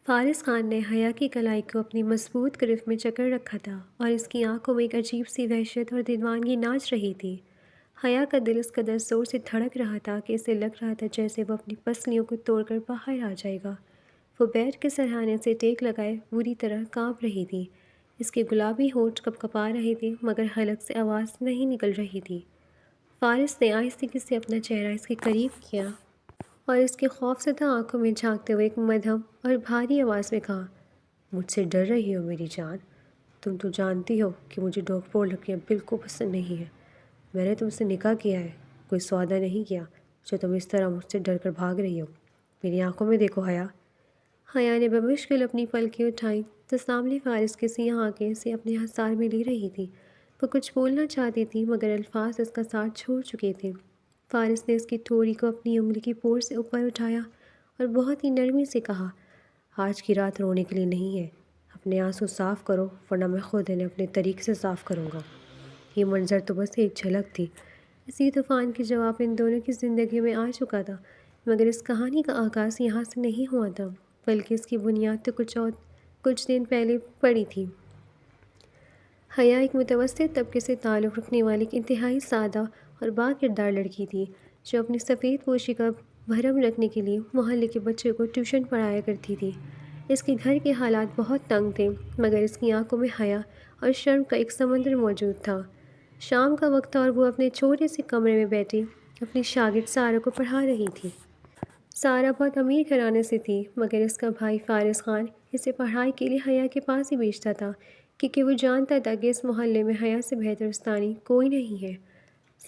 فارس خان نے حیا کی کلائی کو اپنی مضبوط گرفت میں جکڑ رکھا تھا اور اس کی آنکھوں میں ایک عجیب سی وحشت اور دیوانگی ناچ رہی تھی۔ حیا کا دل اس قدر زور سے دھڑک رہا تھا کہ اسے لگ رہا تھا جیسے وہ اپنی پسلیوں کو توڑ کر باہر آ جائے گا۔ وہ بیٹھ کے سرہانے سے ٹیک لگائے بری طرح کانپ رہی تھی۔ اس کے گلابی ہونٹ کپکپا رہے تھے مگر حلق سے آواز نہیں نکل رہی تھی۔ فارس نے آہستگی سے اپنا چہرہ اس کے قریب کیا اور اس کے خوفزدہ آنکھوں میں جھانکتے ہوئے ایک مدھم اور بھاری آواز میں کہا، مجھ سے ڈر رہی ہو میری جان؟ تم تو جانتی ہو کہ مجھے ڈوگپور لڑکیاں بالکل پسند نہیں ہیں۔ میں نے تم سے نکاح کیا ہے، کوئی سودا نہیں کیا جو تم اس طرح مجھ سے ڈر کر بھاگ رہی ہو۔ میری آنکھوں میں دیکھو حیا۔ حیا نے بمشکل اپنی پلکیں اٹھائیں تو سامنے فارس کی سیاہ آنکھیں اسے اپنے حصار میں لی رہی تھی۔ وہ کچھ بولنا چاہتی تھی مگر الفاظ اس کا ساتھ چھوڑ چکے تھے۔ فارس نے اس کی ٹھوڑی کو اپنی انگلی کی پور سے اوپر اٹھایا اور بہت ہی نرمی سے کہا، آج کی رات رونے کے لیے نہیں ہے، اپنے آنسو صاف کرو ورنہ میں خود انہیں اپنے طریقے سے صاف کروں گا۔ یہ منظر تو بس ایک جھلک تھی۔ اسی طوفان کے جواب ان دونوں کی زندگی میں آ چکا تھا مگر اس کہانی کا آغاز یہاں سے نہیں ہوا تھا بلکہ اس کی بنیاد تو کچھ دن پہلے پڑی تھی۔ حیا ایک متوسط طبقے سے تعلق رکھنے والی ایک انتہائی سادہ اور با کردار لڑکی تھی جو اپنی سفید پوشی کا بھرم رکھنے کے لیے محلے کے بچوں کو ٹیوشن پڑھایا کرتی تھی۔ اس کے گھر کے حالات بہت تنگ تھے مگر اس کی آنکھوں میں حیا اور شرم کا ایک سمندر موجود تھا۔ شام کا وقت تھا اور وہ اپنے چھوٹے سے کمرے میں بیٹھی اپنی شاگرد سارہ کو پڑھا رہی تھی۔ سارہ بہت امیر گھرانے سے تھی مگر اس کا بھائی فارس خان اسے پڑھائی کے لیے حیا کے پاس ہی بھیجتا تھا کیونکہ وہ جانتا تھا کہ اس محلے میں حیا سے بہتر استانی کوئی نہیں ہے۔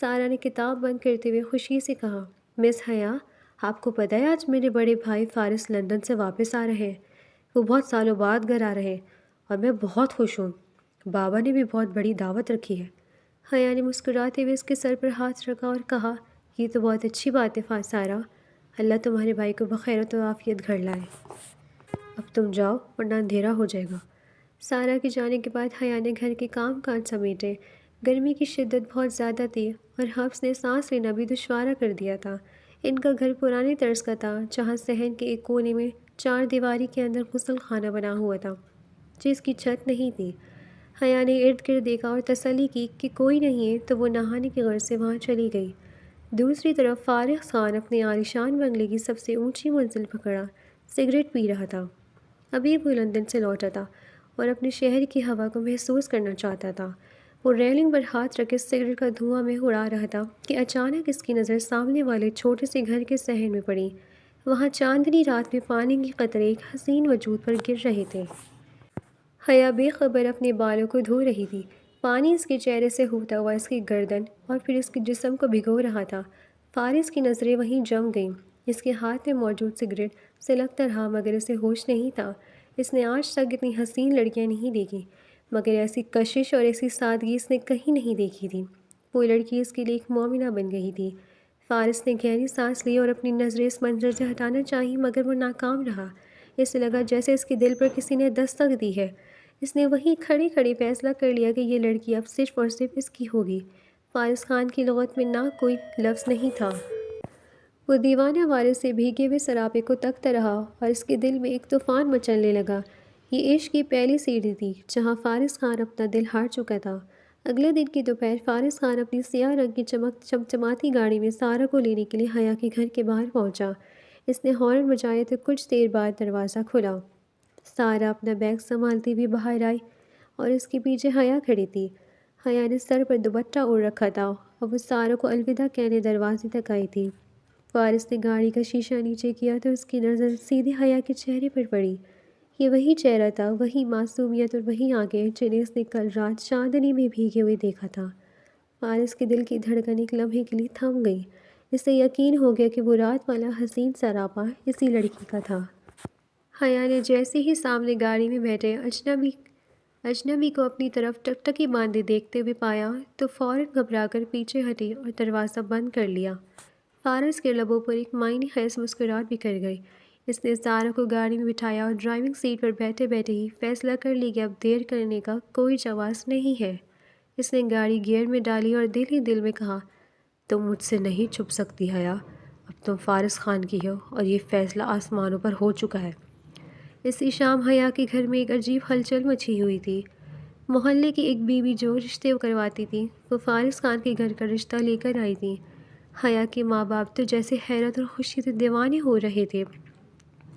سارہ نے کتاب بند کرتے ہوئے خوشی سے کہا، مس حیا، آپ کو پتہ ہے آج میرے بڑے بھائی فارس لندن سے واپس آ رہے ہیں۔ وہ بہت سالوں بعد گھر آ رہے ہیں اور میں بہت خوش ہوں۔ بابا نے بھی بہت بڑی دعوت رکھی ہے۔ حیا نے مسکراتے ہوئے اس کے سر پر ہاتھ رکھا اور کہا، یہ تو بہت اچھی بات ہے سارہ، اللہ تمہارے بھائی کو بخیر و عافیت گھر لائے۔ اب تم جاؤ ورنہ اندھیرا ہو جائے گا۔ سارہ کے جانے کے بعد حیا نے گھر کے کام کاج سمیٹے۔ گرمی کی شدت بہت زیادہ تھی اور حفص نے سانس لینا بھی دشوارا کر دیا تھا۔ ان کا گھر پرانے طرز کا تھا جہاں صحن کے ایک کونے میں چار دیواری کے اندر غسل خانہ بنا ہوا تھا جس کی چھت نہیں تھی۔ حیا نے ارد گرد دیکھا اور تسلی کی کہ کوئی نہیں ہے تو وہ نہانے کی غرض سے وہاں چلی گئی۔ دوسری طرف فارس خان اپنے عالیشان بنگلے کی سب سے اونچی منزل پکڑا سگریٹ پی رہا تھا۔ ابھی وہ لندن سے لوٹا تھا اور اپنے شہر کی ہوا کو محسوس کرنا چاہتا تھا۔ وہ ریلنگ پر ہاتھ رکھے سگریٹ کا دھواں میں اڑا رہا تھا کہ اچانک اس کی نظر سامنے والے چھوٹے سے گھر کے صحن میں پڑی۔ وہاں چاندنی رات میں پانی کے قطرے ایک حسین وجود پر گر رہے تھے۔ حیا بے خبر اپنے بالوں کو دھو رہی تھی۔ پانی اس کے چہرے سے ہوتا ہوا اس کی گردن اور پھر اس کے جسم کو بھگو رہا تھا۔ فارس کی نظریں وہیں جم گئیں۔ اس کے ہاتھ میں موجود سگریٹ سلگتا رہا مگر اسے ہوش نہیں تھا۔ اس نے آج تک اتنی حسین لڑکیاں نہیں دیکھیں مگر ایسی کشش اور ایسی سادگی اس نے کہیں نہیں دیکھی تھی۔ وہ لڑکی اس کے لیے ایک مومنہ بن گئی تھی۔ فارس نے گہری سانس لی اور اپنی نظریں اس منظر سے ہٹانا چاہی مگر وہ ناکام رہا۔ اسے لگا جیسے اس کے دل پر کسی نے دستک دی ہے۔ اس نے وہیں کھڑی کھڑی فیصلہ کر لیا کہ یہ لڑکی اب صرف اور صرف اس کی ہوگی۔ فارس خان کی لغت میں نہ کوئی لفظ نہیں تھا۔ وہ دیوانہ وارے سے بھیگے ہوئے سراپے کو تکتا رہا اور اس کے دل میں ایک طوفان مچلنے لگا۔ یہ عشق کی پہلی سیڑھی تھی جہاں فارس خان اپنا دل ہار چکا تھا۔ اگلے دن کی دوپہر فارس خان اپنی سیاہ رنگ کی چمچماتی گاڑی میں سارہ کو لینے کے لیے حیا کے گھر کے باہر پہنچا۔ اس نے ہارن بجایا تو کچھ دیر بعد دروازہ کھلا۔ سارہ اپنا بیگ سنبھالتی ہوئی باہر آئی اور اس کے پیچھے حیا کھڑی تھی۔ حیا نے سر پر دوپٹہ اوڑھ رکھا تھا اور وہ سارہ کو الوداع کہنے دروازے تک آئی تھی۔ فارس نے گاڑی کا شیشہ نیچے کیا تو اس کی نظر سیدھے حیا کے چہرے پر پڑی۔ یہ وہی چہرہ تھا، وہی معصومیت اور وہی آنکھیں جنہیں اس نے کل رات چاندنی میں بھیگے ہوئے دیکھا تھا۔ فارس کے دل کی دھڑکن ایک لمحے کے لیے تھم گئی۔ اسے یقین ہو گیا کہ وہ رات والا حسین سراپا اسی لڑکی کا تھا۔ حیا نے جیسے ہی سامنے گاڑی میں بیٹھے اجنبی کو اپنی طرف ٹکٹکی باندھے دیکھتے ہوئے پایا تو فوراً گھبرا کر پیچھے ہٹی اور دروازہ بند کر لیا۔ فارس کے لبوں پر ایک معنی خیز مسکراہٹ بکھر گئی۔ اس نے سارہ کو گاڑی میں بٹھایا اور ڈرائیونگ سیٹ پر بیٹھے بیٹھے ہی فیصلہ کر لی کہ اب دیر کرنے کا کوئی جواز نہیں ہے۔ اس نے گاڑی گیئر میں ڈالی اور دل ہی دل میں کہا، تم مجھ سے نہیں چھپ سکتی حیا، اب تم فارس خان کی ہو اور یہ فیصلہ آسمانوں پر ہو چکا ہے۔ اسی شام حیا کے گھر میں ایک عجیب ہلچل مچی ہوئی تھی۔ محلے کی ایک بیوی جو رشتے کرواتی تھی وہ فارس خان کے گھر کا رشتہ لے کر آئی تھی۔ حیا کے ماں باپ تو جیسے حیرت اور خوشی سے دیوانے ہو رہے تھے۔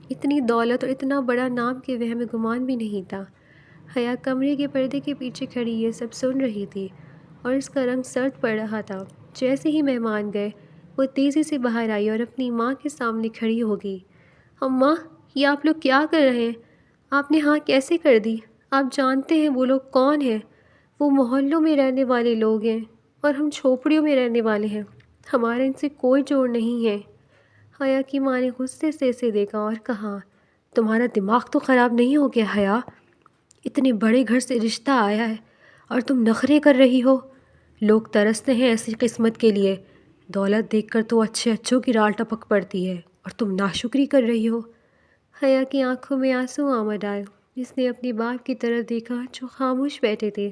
اتنی دولت اور اتنا بڑا نام کے وہم گمان بھی نہیں تھا۔ حیا کمرے کے پردے کے پیچھے کھڑی یہ سب سن رہی تھی اور اس کا رنگ سرد پڑ رہا تھا۔ جیسے ہی مہمان گئے وہ تیزی سے باہر آئی اور اپنی ماں کے سامنے کھڑی ہو گئی۔ اماں، یہ آپ لوگ کیا کر رہے ہیں؟ آپ نے ہاں کیسے کر دی؟ آپ جانتے ہیں وہ لوگ کون ہیں؟ وہ محلوں میں رہنے والے لوگ ہیں اور ہم جھوپڑیوں میں رہنے والے ہیں۔ ہمارا ان سے کوئی جوڑ نہیں ہے۔ حیا کی ماں نے غصے سے اسے دیکھا اور کہا، تمہارا دماغ تو خراب نہیں ہو گیا حیا؟ اتنے بڑے گھر سے رشتہ آیا ہے اور تم نخرے کر رہی ہو۔ لوگ ترستے ہیں ایسی قسمت کے لیے۔ دولت دیکھ کر تو اچھے اچھوں کی رال ٹپک پڑتی ہے اور تم ناشکری کر رہی ہو۔ حیا کی آنکھوں میں آنسو آمد آئے۔ اس نے اپنے باپ کی طرف دیکھا جو خاموش بیٹھے تھے۔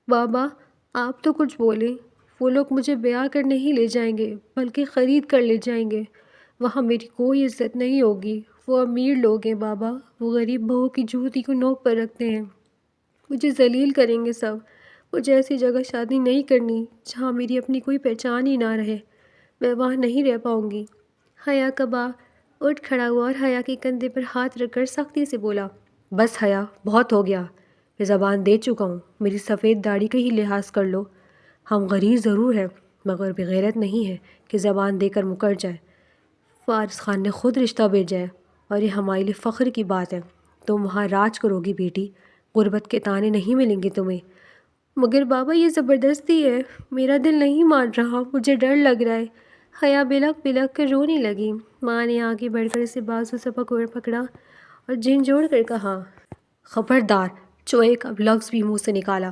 بابا، آپ تو کچھ بولیں۔ وہ لوگ مجھے بیاہ کر نہیں لے جائیں گے بلکہ خرید کر لے جائیں گے۔ وہاں میری کوئی عزت نہیں ہوگی۔ وہ امیر لوگ ہیں بابا، وہ غریب بہو کی جوتی کو نوک پر رکھتے ہیں۔ مجھے ذلیل کریں گے سب۔ مجھے ایسی جگہ شادی نہیں کرنی جہاں میری اپنی کوئی پہچان ہی نہ رہے۔ میں وہاں نہیں رہ پاؤں گی۔ حیا کا باپ اٹھ کھڑا ہوا اور حیا کے کندھے پر ہاتھ رکھ کر سختی سے بولا، بس حیا، بہت ہو گیا۔ میں زبان دے چکا ہوں، میری سفید داڑھی کا ہی لحاظ کر لو۔ ہم غریب ضرور ہیں مگر بغیرت نہیں ہے کہ زبان دے کر مکر جائے۔ فارس خان نے خود رشتہ بھیجا ہے اور یہ ہمارے لیے فخر کی بات ہے۔ تم وہاں راج کرو گی بیٹی، غربت کے طعنے نہیں ملیں گے تمہیں۔ مگر بابا یہ زبردستی ہے، میرا دل نہیں مان رہا، مجھے ڈر لگ رہا ہے۔ حیا بلک بلک کر رونے لگی۔ ماں نے آگے بڑھ کر اسے بازو سے پکڑا اور جھنجھوڑ کر کہا، خبردار جو ایک اب لفظ بھی منہ سے نکالا۔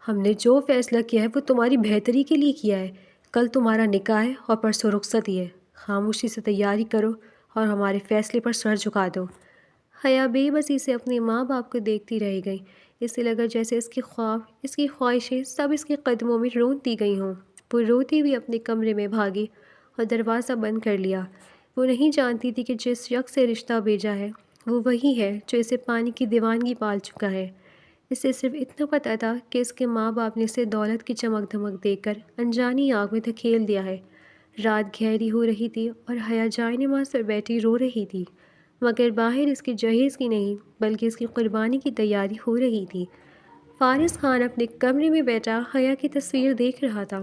ہم نے جو فیصلہ کیا ہے وہ تمہاری بہتری کے لیے کیا ہے۔ کل تمہارا نکاح ہے اور پرسوں رخصتی ہے۔ خاموشی سے تیاری کرو اور ہمارے فیصلے پر سر جھکا دو۔ حیا بے بسی سے اپنے ماں باپ کو دیکھتی رہ گئی۔ اسے لگا جیسے اس کے خواب، اس کی خواہشیں سب اس کے قدموں میں رونتی گئی ہوں۔ وہ روتی ہوئی اپنے کمرے میں بھاگی اور دروازہ بند کر لیا۔ وہ نہیں جانتی تھی کہ جس شخص سے رشتہ بھیجا ہے وہ وہی ہے جو اسے پانی کی دیوانگی پال چکا ہے۔ اسے صرف اتنا پتہ تھا کہ اس کے ماں باپ نے اسے دولت کی چمک دھمک دے کر انجانی آگ میں دھکیل دیا ہے۔ رات گہری ہو رہی تھی اور حیا جائے نماز پر بیٹھی رو رہی تھی، مگر باہر اس کے جہیز کی نہیں بلکہ اس کی قربانی کی تیاری ہو رہی تھی۔ فارس خان اپنے کمرے میں بیٹھا حیا کی تصویر دیکھ رہا تھا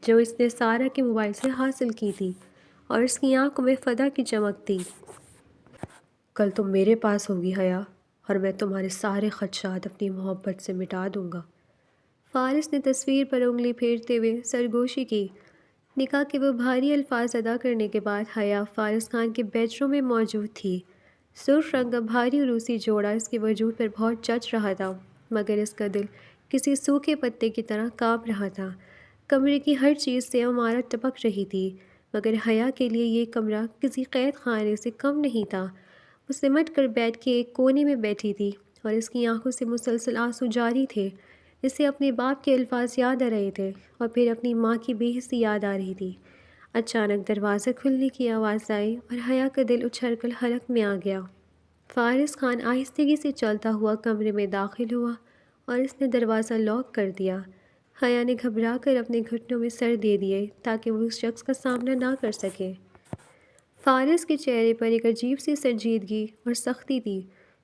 جو اس نے سارا کے موبائل سے حاصل کی تھی، اور اس کی آنکھوں میں فدا کی چمک تھی۔ کل تم میرے پاس ہوگی حیا، اور میں تمہارے سارے خدشات اپنی محبت سے مٹا دوں گا۔ فارس نے تصویر پر انگلی پھیرتے ہوئے سرگوشی کی۔ نکاح کے وہ بھاری الفاظ ادا کرنے کے بعد حیا فارس خان کے بیڈ روم میں موجود تھی۔ سرخ رنگ کا بھاری روسی جوڑا اس کے وجود پر بہت جچ رہا تھا، مگر اس کا دل کسی سوکھے پتے کی طرح کانپ رہا تھا۔ کمرے کی ہر چیز سے عمارت ٹپک رہی تھی، مگر حیا کے لیے یہ کمرہ کسی قید خانے سے کم نہیں تھا۔ وہ سمٹ کر بیڈ کے ایک کونے میں بیٹھی تھی اور اس کی آنکھوں سے مسلسل آنسو جاری تھے۔ اسے اپنے باپ کے الفاظ یاد آ رہے تھے اور پھر اپنی ماں کی بے حسی یاد آ رہی تھی۔ اچانک دروازہ کھلنے کی آواز آئی اور حیا کا دل اچھل کر حلق میں آ گیا۔ فارس خان آہستگی سے چلتا ہوا کمرے میں داخل ہوا اور اس نے دروازہ لاک کر دیا۔ حیا نے گھبرا کر اپنے گھٹنوں میں سر دے دیے تاکہ وہ اس شخص کا سامنا نہ کر سکے۔ فارس کے چہرے پر ایک عجیب سی سنجیدگی اور سختی تھی۔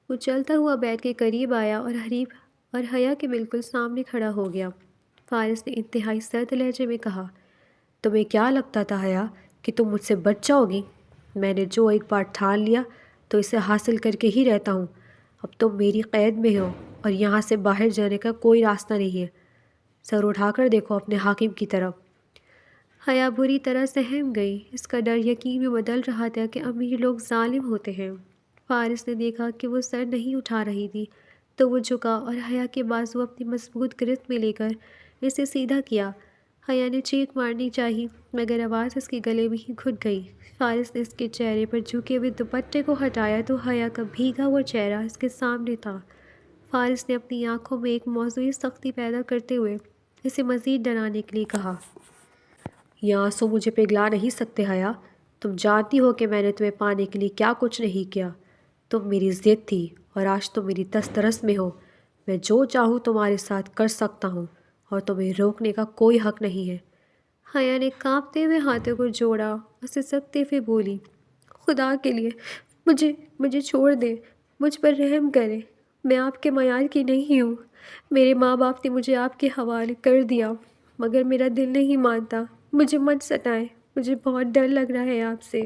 وہ چلتا ہوا بیڈ کے قریب آیا اور حیا کے بالکل سامنے کھڑا ہو گیا۔ فارس نے انتہائی سرد لہجے میں کہا، تمہیں کیا لگتا تھا حیا کہ تم مجھ سے بچ جاؤ گی؟ میں نے جو ایک بار ٹھان لیا تو اسے حاصل کر کے ہی رہتا ہوں۔ اب تم میری قید میں ہو اور یہاں سے باہر جانے کا کوئی راستہ نہیں ہے۔ سر اٹھا کر دیکھو اپنے حاکم کی طرف۔ حیا بری طرح سہم گئی۔ اس کا ڈر یقین میں بدل رہا تھا کہ امیر لوگ ظالم ہوتے ہیں۔ فارس نے دیکھا کہ وہ سر نہیں اٹھا رہی تھی تو وہ جھکا اور حیا کے بازو اپنی مضبوط گرفت میں لے کر اسے سیدھا کیا۔ حیا نے چیخ مارنی چاہی مگر آواز اس کے گلے میں ہی گھٹ گئی۔ فارس نے اس کے چہرے پر جھکے ہوئے دوپٹے کو ہٹایا تو حیا کا بھیگا ہوا چہرہ اس کے سامنے تھا۔ فارس نے اپنی آنکھوں میں ایک موضوعی سختی پیدا کرتے ہوئے اسے مزید ڈرانے کے لیے کہا، یہ آنسو مجھے پگھلا نہیں سکتے حیا۔ تم جانتی ہو کہ میں نے تمہیں پانے کے لیے کیا کچھ نہیں کیا۔ تم میری ضد تھی اور آج تم میری دسترس میں ہو۔ میں جو چاہوں تمہارے ساتھ کر سکتا ہوں اور تمہیں روکنے کا کوئی حق نہیں ہے۔ حیا نے کانپتے ہوئے ہاتھوں کو جوڑا اور سسکتے ہوئے بولی، خدا کے لیے مجھے چھوڑ دیں، مجھ پر رحم کریں، میں آپ کے معیار کی نہیں ہوں۔ میرے ماں باپ نے مجھے آپ کے حوالے کر دیا مگر میرا دل نہیں مانتا، مجھے مت ستائیں، مجھے بہت ڈر لگ رہا ہے آپ سے۔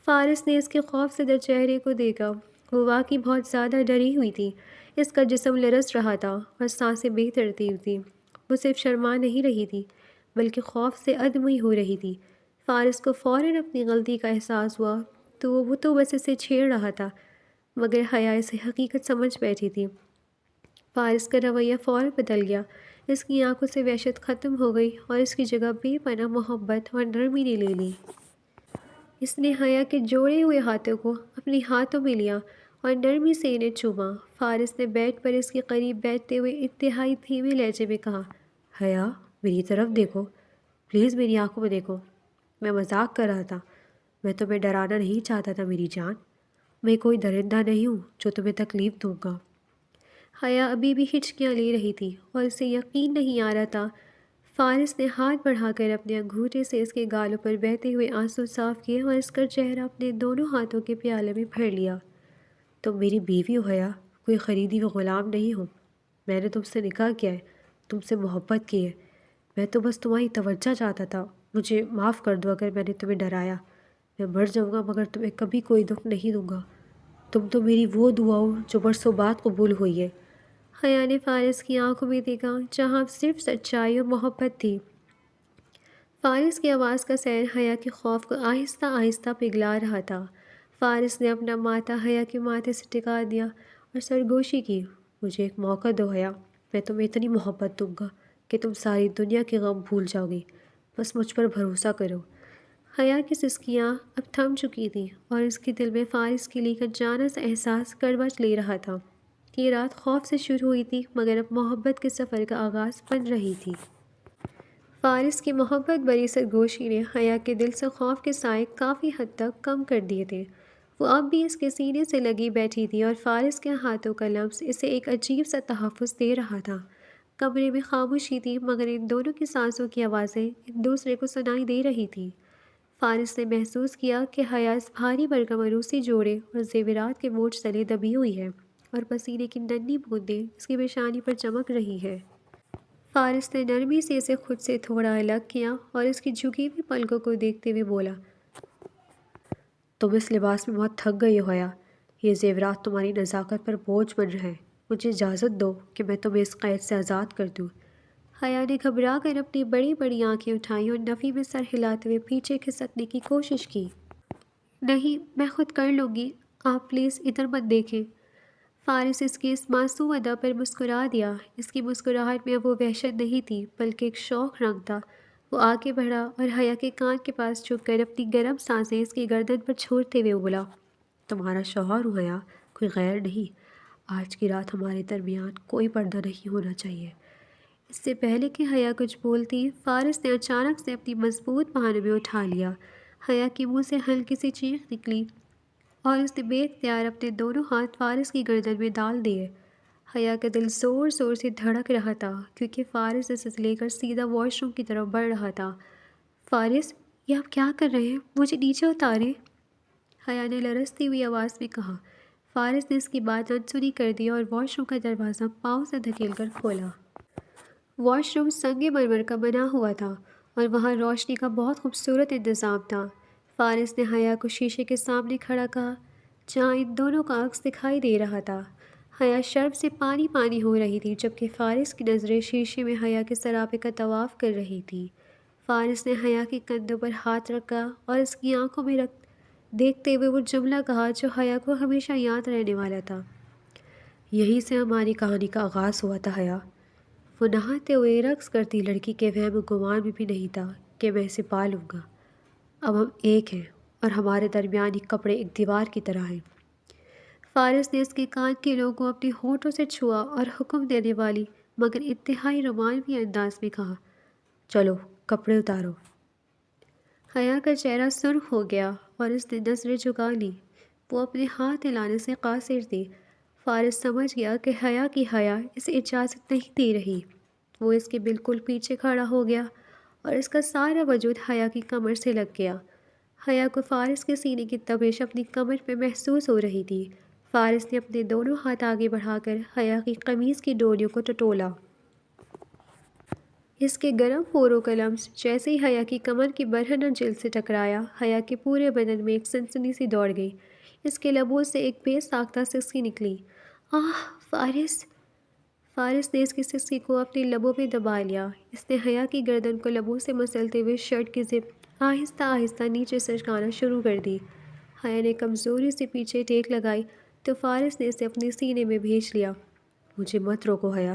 فارس نے اس کے خوف زدہ چہرے کو دیکھا۔ وہ واقعی بہت زیادہ ڈری ہوئی تھی۔ اس کا جسم لرز رہا تھا اور سانسیں بے ترتیب تھیں۔ وہ صرف شرما نہیں رہی تھی بلکہ خوف سے ادمی ہو رہی تھی۔ فارس کو فوراً اپنی غلطی کا احساس ہوا تو وہ تو بس اسے چھیڑ رہا تھا مگر حیا اسے حقیقت سمجھ بیٹھی تھی۔ فارس کا رویہ فوراً بدل گیا۔ اس کی آنکھوں سے وحشت ختم ہو گئی اور اس کی جگہ بے پناہ محبت اور نرمی نے لے لی۔ اس نے حیا کے جوڑے ہوئے ہاتھوں کو اپنے ہاتھوں میں لیا اور نرمی سے انہیں چوما۔ فارس نے بیڈ پر اس کے قریب بیٹھتے ہوئے انتہائی دھیمے لہجے میں کہا، حیا، میری طرف دیکھو، پلیز میری آنکھوں میں دیکھو۔ میں مذاق کر رہا تھا، میں تمہیں ڈرانا نہیں چاہتا تھا میری جان۔ میں کوئی درندہ نہیں ہوں جو تمہیں تکلیف دوں گا۔ حیا ابھی بھی ہچکیاں لے رہی تھی اور اسے یقین نہیں آ رہا تھا۔ فارس نے ہاتھ بڑھا کر اپنے انگوٹھے سے اس کے گالوں پر بہتے ہوئے آنسو صاف کیے اور اس کا چہرہ اپنے دونوں ہاتھوں کے پیالے میں بھر لیا۔ تم میری بیوی ہو حیا، کوئی خریدی ہوئی غلام نہیں ہوں۔ میں نے تم سے نکاح کیا ہے، تم سے محبت کی ہے۔ میں تو بس تمہاری توجہ چاہتا تھا۔ مجھے معاف کر دو اگر میں نے تمہیں ڈرایا۔ میں مر جاؤں گا مگر تمہیں کبھی کوئی دکھ نہیں دوں گا۔ تم تو میری وہ دعا ہو جو برسوں بعد قبول ہوئی ہے۔ حیا نے فارس کی آنکھوں میں دیکھا جہاں صرف سچائی اور محبت تھی۔ فارس کی آواز کا سیر حیا کے خوف کو آہستہ آہستہ پگھلا رہا تھا۔ فارس نے اپنا ماتھا حیا کے ماتھے سے ٹکا دیا اور سرگوشی کی، مجھے ایک موقع دو حیا، میں تمہیں اتنی محبت دوں گا کہ تم ساری دنیا کے غم بھول جاؤ گی، بس مجھ پر بھروسہ کرو۔ حیا کی سسکیاں اب تھم چکی تھیں اور اس کے دل میں فارس کے لیے جانا سا احساس کڑوچ لے رہا تھا۔ یہ رات خوف سے شروع ہوئی تھی مگر اب محبت کے سفر کا آغاز بن رہی تھی۔ فارس کی محبت بری سرگوشی نے حیا کے دل سے خوف کے سائے کافی حد تک کم کر دیے تھے۔ وہ اب بھی اس کے سینے سے لگی بیٹھی تھی اور فارس کے ہاتھوں کا لمس اسے ایک عجیب سا تحفظ دے رہا تھا۔ کمرے میں خاموشی تھی مگر ان دونوں کی سانسوں کی آوازیں ایک دوسرے کو سنائی دے رہی تھیں۔ فارس نے محسوس کیا کہ حیا اس بھاری بھرکم عروسی جوڑے اور زیورات کے بوجھ تلے دبی ہوئی ہے اور پسینے کی ننھی بوندیں اس کی پیشانی پر چمک رہی ہے۔ فارس نے نرمی سے اسے خود سے تھوڑا الگ کیا اور اس کی جھکی ہوئی پلکوں کو دیکھتے ہوئے بولا، تم اس لباس میں بہت تھک گئی ہو حیا، یہ زیورات تمہاری نزاکت پر بوجھ بن رہے ہیں۔ مجھے اجازت دو کہ میں تمہیں اس قید سے آزاد کر دوں۔ حیا نے گھبرا کر اپنی بڑی بڑی آنکھیں اٹھائیں اور نفی میں سر ہلاتے ہوئے پیچھے کھسکنے کی کوشش کی۔ نہیں، میں خود کر لوں گی، آپ پلیز ادھر مت دیکھیں۔ فارس اس کی اس معصوم ادا پر مسکرا دیا۔ اس کی مسکراہٹ میں اب وہ وحشت نہیں تھی بلکہ ایک شوق رنگ تھا۔ وہ آگے بڑھا اور حیا کے کان کے پاس جھک کر اپنی گرم سانسیں اس کی گردن پر چھوڑتے ہوئے بولا، تمہارا شوہر ہوں حیا، کوئی غیر نہیں۔ آج کی رات ہمارے درمیان کوئی پردہ نہیں ہونا چاہیے۔ اس سے پہلے کہ حیا کچھ بولتی، فارس نے اچانک سے اپنی مضبوط باہنوں میں اٹھا لیا۔ حیا کے منہ سے ہلکی سی چیخ نکلی اور اس نے بے اختیار اپنے دونوں ہاتھ فارس کی گردن میں ڈال دیے۔ حیا کا دل زور زور سے دھڑک رہا تھا کیونکہ فارس اسے لے کر سیدھا واش روم کی طرف بڑھ رہا تھا۔ فارس، یہ آپ کیا کر رہے ہیں؟ مجھے نیچے اتاریں، حیا نے لرزتی ہوئی آواز میں کہا۔ فارس نے اس کی بات انسنی کر دی اور واش روم کا دروازہ پاؤں سے دھکیل کر کھولا۔ واش روم سنگ مرمر کا بنا ہوا تھا اور وہاں روشنی کا بہت خوبصورت انتظام تھا۔ فارس نے حیا کو شیشے کے سامنے کھڑا کہا جہاں ان دونوں کا عکس دکھائی دے رہا تھا۔ حیا شرم سے پانی پانی ہو رہی تھی جبکہ فارس کی نظریں شیشے میں حیا کے سراپے کا طواف کر رہی تھی۔ فارس نے حیا کے کندھوں پر ہاتھ رکھا اور اس کی آنکھوں میں دیکھتے ہوئے وہ جملہ کہا جو حیا کو ہمیشہ یاد رہنے والا تھا، یہیں سے ہماری کہانی کا آغاز ہوا تھا حیا۔ وہ نہاتے ہوئے رقص کرتی لڑکی کے وہم و گمان میں بھی نہیں تھا کہ میں اسے پا لوں گا۔ اب ہم ایک ہیں اور ہمارے درمیان یہ کپڑے ایک دیوار کی طرح ہیں۔ فارس نے اس کے کان کے لوگوں کو اپنے ہونٹوں سے چھوا اور حکم دینے والی مگر انتہائی رومانوی انداز میں کہا، چلو کپڑے اتارو۔ حیا کا چہرہ سرخ ہو گیا اور اس نے نظریں جھکا لیں۔ وہ اپنے ہاتھ ہلانے سے قاصر تھی۔ فارس سمجھ گیا کہ حیا کی حیا اسے اجازت نہیں دے رہی۔ وہ اس کے بالکل پیچھے کھڑا ہو گیا اور اس کا سارا وجود حیا کی کمر سے لگ گیا۔ حیا کو فارس کے سینے کی تپش اپنی کمر پہ محسوس ہو رہی تھی۔ فارس نے اپنے دونوں ہاتھ آگے بڑھا کر حیا کی قمیص کی ڈوریوں کو ٹٹولا۔ اس کے گرم پوروں کا لمس جیسے ہی حیا کی کمر کی برہنہ جلد سے ٹکرایا، حیا کے پورے بدن میں ایک سنسنی سی دوڑ گئی۔ اس کے لبوں سے ایک بے ساختہ سسکی نکلی۔ آہ فارس! فارس نے اس کی سسکی کو اپنے لبوں میں دبا لیا۔ اس نے حیا کی گردن کو لبوں سے مسلتے ہوئے شرٹ کی زپ آہستہ آہستہ نیچے سرکانا شروع کر دی۔ حیا نے کمزوری سے پیچھے ٹیک لگائی تو فارس نے اسے اپنے سینے میں بھیج لیا۔ مجھے مت روکو حیا،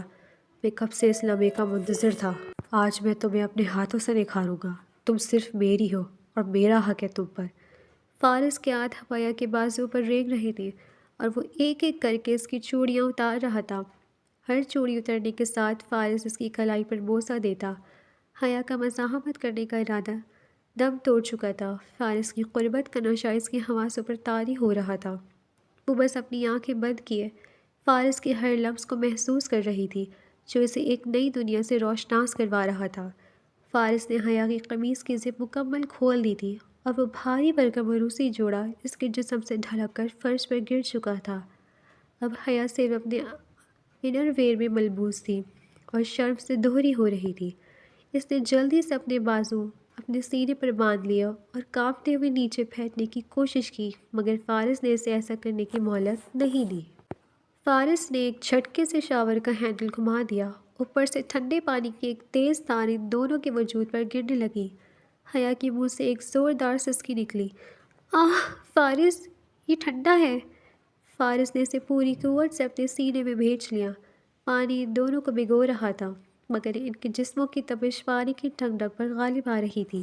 میں کب سے اس لمحے کا منتظر تھا۔ آج میں تمہیں اپنے ہاتھوں سے نکھاروں گا۔ تم صرف میری ہو اور میرا حق ہے تم پر۔ فارس کے ہاتھ حیا کے بازو پر رینگ رہے تھے اور وہ ایک ایک کر کے اس کی چوڑیاں اتار رہا تھا۔ ہر چوڑی اترنے کے ساتھ فارس اس کی کلائی پر بوسہ دیتا۔ حیا کا مزاحمت کرنے کا ارادہ دم توڑ چکا تھا۔ فارس کی قربت کا نشہ اس کی حواسوں پر طاری ہو رہا تھا۔ وہ بس اپنی آنکھیں بند کیے فارس کے ہر لمس کو محسوس کر رہی تھی، جو اسے ایک نئی دنیا سے روشناس کروا رہا تھا۔ فارس نے حیا کی قمیص کی زپ مکمل کھول دی تھی اور وہ بھاری بھرکم عروسی جوڑا اس کے جسم سے ڈھلک کر فرش پر گر چکا تھا۔ اب حیا صرف اپنے انر ویئر میں ملبوس تھی اور شرم سے دوہری ہو رہی تھی۔ اس نے جلدی سے اپنے بازو اپنے سینے پر باندھ لیا اور کانپتے ہوئے نیچے پھینکنے کی کوشش کی، مگر فارس نے اسے ایسا کرنے کی مہلت نہیں دی۔ فارس نے ایک جھٹکے سے شاور کا ہینڈل گھما دیا۔ اوپر سے ٹھنڈے پانی کی ایک تیز دھار ان دونوں کے وجود پر گرنے لگی۔ حیا کے منہ سے ایک زوردار سسکی نکلی۔ آہ فارس! یہ ٹھنڈا ہے! فارس نے اسے پوری قوت سے اپنے سینے میں بھیج لیا۔ پانی ان دونوں کو بھگو رہا تھا، مگر ان کے جسموں کی تپش پانی کی ٹھنڈک پر غالب آ رہی تھی۔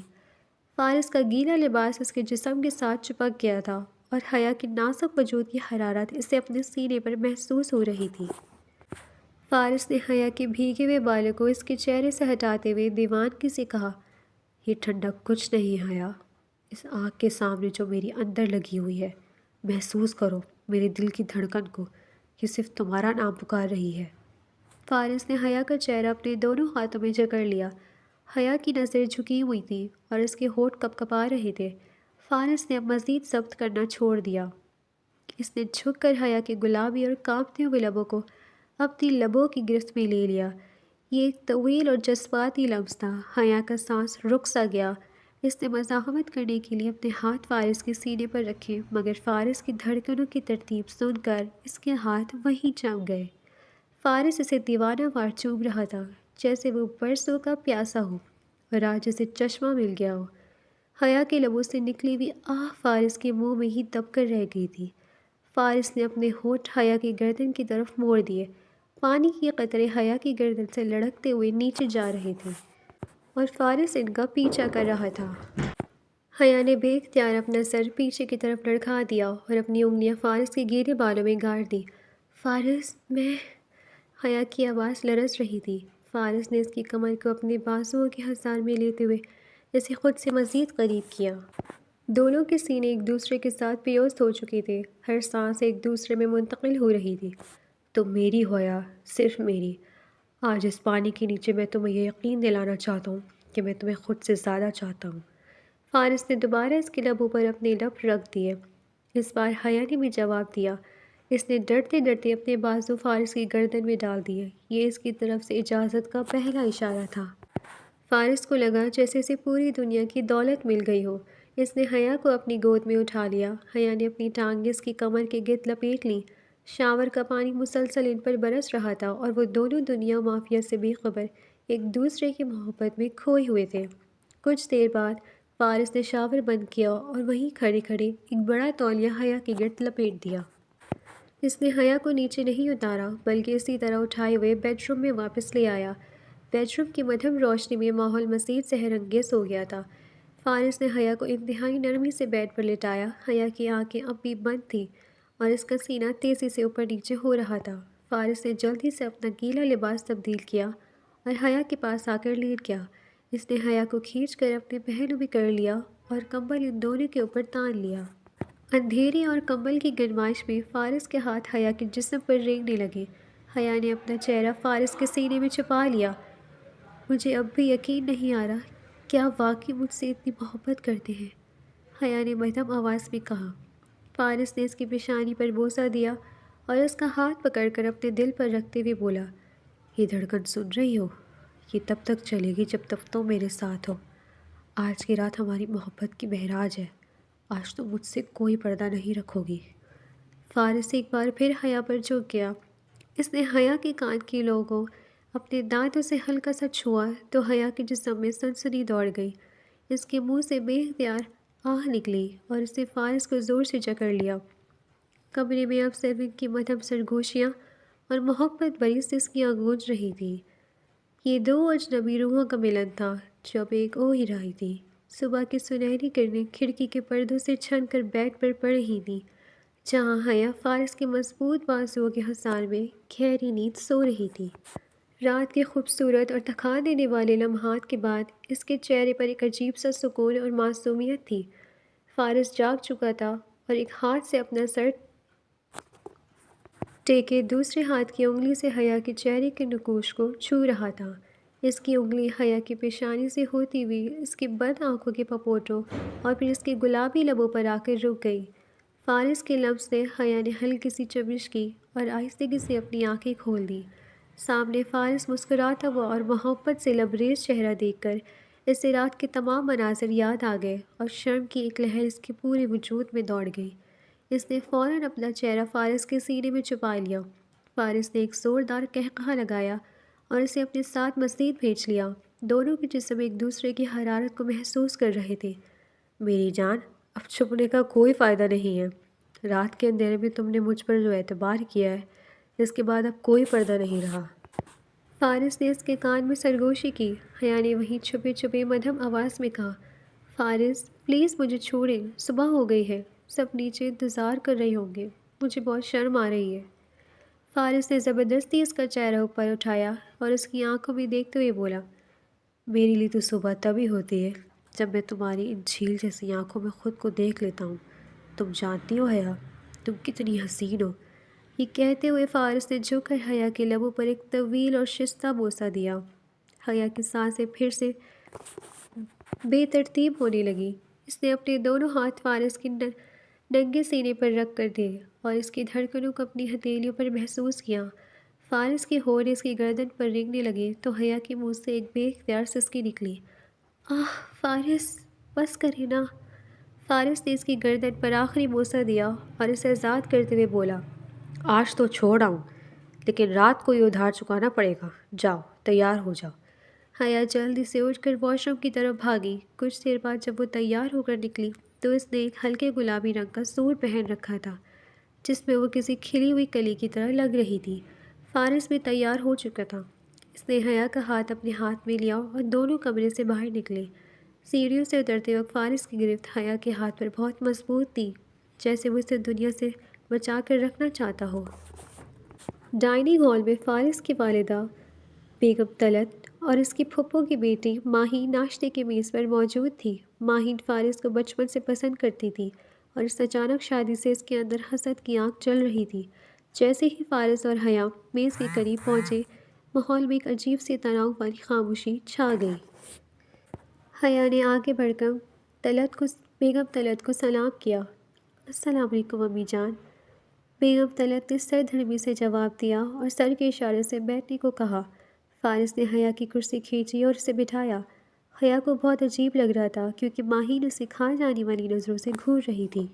فارس کا گیلا لباس اس کے جسم کے ساتھ چپک گیا تھا اور حیا کی نازک وجود کی حرارت اسے اپنے سینے پر محسوس ہو رہی تھی۔ فارس نے حیا کے بھیگے ہوئے بالوں کو اس کے چہرے سے ہٹاتے ہوئے دیوانگی سے کہا، یہ ٹھنڈک کچھ نہیں حیا، اس آنکھ کے سامنے جو میری اندر لگی ہوئی ہے۔ محسوس کرو میرے دل کی دھڑکن کو، یہ صرف تمہارا نام پکار رہی ہے۔ فارس نے حیا کا چہرہ اپنے دونوں ہاتھوں میں جکڑ لیا۔ حیا کی نظر جھکی ہوئی تھی اور اس کے ہونٹ کپکپا رہے تھے۔ فارس نے اب مزید ضبط کرنا چھوڑ دیا۔ اس نے جھک کر حیا کے گلابی اور کانپتے ہوئے لبوں کو اپنی لبوں کی گرفت میں لے لیا۔ یہ ایک طویل اور جذباتی لمس تھا۔ حیا کا سانس رک سا گیا۔ اس نے مزاحمت کرنے کے لیے اپنے ہاتھ فارس کے سینے پر رکھے، مگر فارس کی دھڑکنوں کی ترتیب سن کر اس کے ہاتھ وہیں جم گئے۔ فارس اسے دیوانہ وار چوم رہا تھا، جیسے وہ برسوں کا پیاسا ہو اور آج اسے چشمہ مل گیا ہو۔ حیا کے لبوں سے نکلی ہوئی آہ فارس کے منہ میں ہی دب کر رہ گئی تھی۔ فارس نے اپنے ہونٹ حیا کی گردن کی طرف موڑ دیے۔ پانی کے قطرے حیا کی گردن سے لڑکتے ہوئے نیچے جا رہے تھے اور فارس ان کا پیچھا کر رہا تھا۔ حیا نے بے اختیار اپنا سر پیچھے کی طرف لڑکھا دیا اور اپنی انگلیاں فارس کے گیلے بالوں میں گاڑ دیں۔ فارس میں… حیا کی آواز لرز رہی تھی۔ فارس نے اس کی کمر کو اپنے بازوؤں کے حصار میں لیتے ہوئے اسے خود سے مزید قریب کیا۔ دونوں کے سینے ایک دوسرے کے ساتھ پیوست ہو چکے تھے، ہر سانس ایک دوسرے میں منتقل ہو رہی تھی۔ تم میری ہو حیا، صرف میری۔ آج اس پانی کے نیچے میں تمہیں یہ یقین دلانا چاہتا ہوں کہ میں تمہیں خود سے زیادہ چاہتا ہوں۔ فارس نے دوبارہ اس کے لبوں پر اپنے لب رکھ دیے۔ اس بار حیا نے بھی جواب دیا۔ اس نے ڈرتے ڈرتے اپنے بازو فارس کی گردن میں ڈال دیے۔ یہ اس کی طرف سے اجازت کا پہلا اشارہ تھا۔ فارس کو لگا جیسے اسے پوری دنیا کی دولت مل گئی ہو۔ اس نے حیا کو اپنی گود میں اٹھا لیا۔ حیا نے اپنی ٹانگیں اس کی کمر کے گرد لپیٹ لیں۔ شاور کا پانی مسلسل ان پر برس رہا تھا اور وہ دونوں دنیا مافیا سے بے خبر ایک دوسرے کی محبت میں کھوئے ہوئے تھے۔ کچھ دیر بعد فارس نے شاور بند کیا اور وہیں کھڑے کھڑے ایک بڑا تولیہ حیا کے گرد لپیٹ دیا۔ اس نے حیا کو نیچے نہیں اتارا، بلکہ اسی طرح اٹھائے ہوئے بیڈ روم میں واپس لے آیا۔ بیڈ روم کی مدھم روشنی میں ماحول مزید سحر انگیز ہو گیا تھا۔ فارس نے حیا کو انتہائی نرمی سے بیڈ پر لٹایا۔ حیا کی آنکھیں اب بھی بند تھیں اور اس کا سینہ تیزی سے اوپر نیچے ہو رہا تھا۔ فارس نے جلدی سے اپنا گیلا لباس تبدیل کیا اور حیا کے پاس آ کر لیٹ گیا۔ اس نے حیا کو کھینچ کر اپنے پہلو میں کر لیا اور کمبل ان دونوں کے اوپر تان لیا۔ اندھیرے اور کمبل کی گرمائش میں فارس کے ہاتھ حیا کے جسم پر رینگنے لگے۔ حیا نے اپنا چہرہ فارس کے سینے میں چھپا لیا۔ مجھے اب بھی یقین نہیں آ رہا کہ آپ واقعی مجھ سے اتنی محبت کرتے ہیں، حیا نے مدھم آواز میں کہا۔ فارس نے اس کی پیشانی پر بوسہ دیا اور اس کا ہاتھ پکڑ کر اپنے دل پر رکھتے ہوئے بولا، یہ دھڑکن سن رہی ہو؟ یہ تب تک چلے گی جب تک تم میرے ساتھ ہو۔ آج کی رات ہماری محبت کی معراج ہے۔ آج تم مجھ سے کوئی پردہ نہیں رکھو گی۔ فارس ایک بار پھر حیا پر جھک گیا۔ اس نے حیا کے کان کی لو کو اپنے دانتوں سے ہلکا سا چھوا تو حیا کے جسم میں سنسنی دوڑ گئی۔ اس کے منہ سے بے اختیار آہ نکلی اور اس نے فارس کو زور سے جکڑ لیا۔ کمرے میں اب صرف ان کی مدھم سرگوشیاں اور محبت بھری سسکیاں گونج رہی تھیں۔ یہ دو اجنبی روحوں کا ملن تھا جو اب ایک ہو ہی رہی تھی۔ صبح کی سنہری کرنیں کھڑکی کے پردوں سے چھن کر بیڈ پر پڑ رہی تھیں، جہاں حیا فارس کے مضبوط بازوؤں کے حصار میں گہری نیند سو رہی تھی۔ رات کے خوبصورت اور تھکا دینے والے لمحات کے بعد اس کے چہرے پر ایک عجیب سا سکون اور معصومیت تھی۔ فارس جاگ چکا تھا اور ایک ہاتھ سے اپنا سر ٹیکے دوسرے ہاتھ کی انگلی سے حیا کے چہرے کے نقوش کو چھو رہا تھا۔ اس کی انگلی حیا کی پیشانی سے ہوتی ہوئی اس کی بند آنکھوں کے پپوٹوں اور پھر اس کے گلابی لبوں پر آ کر رک گئی۔ فارس کے لمس سے حیا نے ہلکی سی چبش کی اور آہستگی سے اپنی آنکھیں کھول دیں۔ سامنے فارس مسکراتا ہوا اور محبت سے لبریز چہرہ دیکھ کر اسے رات کے تمام مناظر یاد آ گئے اور شرم کی ایک لہر اس کے پورے وجود میں دوڑ گئی۔ اس نے فوراً اپنا چہرہ فارس کے سینے میں چھپا لیا۔ فارس نے ایک زوردار قہقہہ لگایا اور اسے اپنے ساتھ مزید بھیج لیا۔ دونوں کے جسم ایک دوسرے کی حرارت کو محسوس کر رہے تھے۔ میری جان، اب چھپنے کا کوئی فائدہ نہیں ہے۔ رات کے اندھیرے میں تم نے مجھ پر جو اعتبار کیا ہے، اس کے بعد اب کوئی پردہ نہیں رہا۔ فارس نے اس کے کان میں سرگوشی کی۔ حیا نے وہیں چھپے چھپے مدھم آواز میں کہا، فارس پلیز مجھے چھوڑیں، صبح ہو گئی ہے، سب نیچے انتظار کر رہے ہوں گے، مجھے بہت شرم آ رہی ہے۔ فارس نے زبردستی اس کا چہرہ اوپر اٹھایا اور اس کی آنکھوں میں دیکھتے ہوئے بولا، میرے لیے تو صبح تبھی ہوتی ہے جب میں تمہاری ان جھیل جیسی آنکھوں میں خود کو دیکھ لیتا ہوں۔ تم جانتی ہو حیا، تم کتنی حسین ہو۔ یہ کہتے ہوئے فارس نے جھک کر حیا کے لبوں پر ایک طویل اور شستہ بوسہ دیا۔ حیا کی سانسیں پھر سے بے ترتیب ہونے لگیں۔ اس نے اپنے دونوں ہاتھ فارس کے ننگے سینے پر رکھ کر دیے اور اس کی دھڑکنوں کو اپنی ہتھیلیوں پر محسوس کیا۔ فارس کے ہونٹ اس کی گردن پر رینگنے لگے تو حیا کے منہ سے ایک بے اختیار سسکی نکلی۔ آہ فارس، بس کرے نا۔ فارس نے اس کی گردن پر آخری بوسہ دیا اور اسے آزاد کرتے ہوئے بولا، آج تو چھوڑ آؤں، لیکن رات کو یہ ادھار چکانا پڑے گا۔ جاؤ، تیار ہو جاؤ۔ حیا جلدی سے اٹھ کر واش روم کی طرف بھاگی۔ کچھ دیر بعد جب وہ تیار ہو کر نکلی تو اس نے ایک ہلکے گلابی رنگ کا سوٹ پہن رکھا تھا جس میں وہ کسی کھلی ہوئی کلی کی طرح لگ رہی تھی۔ فارس بھی تیار ہو چکا تھا۔ اس نے حیا کا ہاتھ اپنے ہاتھ میں لیا اور دونوں کمرے سے باہر نکلے۔ سیڑھیوں سے اترتے وقت فارس کی گرفت حیا کے ہاتھ پر بہت مضبوط تھی، جیسے وہ اسے دنیا سے بچا کر رکھنا چاہتا ہو۔ ڈائننگ ہال میں فارس کی والدہ بیگم طلعت اور اس کی پھپھو کی بیٹی ماہین ناشتے کی میز پر موجود تھی۔ ماہین فارس کو بچپن سے پسند کرتی تھی اور اس اچانک شادی سے اس کے اندر حسد کی آگ جل رہی تھی۔ جیسے ہی فارس اور حیا میز کے قریب پہنچے، ماحول میں ایک عجیب سی تناؤ والی خاموشی چھا گئی۔ حیا نے آگے بڑھ کر بیگم طلعت کو سلام کیا۔ السلام علیکم امی جان۔ بیگم طلعت نے سر دھرمی سے جواب دیا اور سر کے اشارے سے بیٹھنے کو کہا۔ فارس نے حیا کی کرسی کھینچی اور اسے بٹھایا۔ حیا کو بہت عجیب لگ رہا تھا کیونکہ ماہین اسے کھا جانے والی نظروں سے گھور رہی تھی۔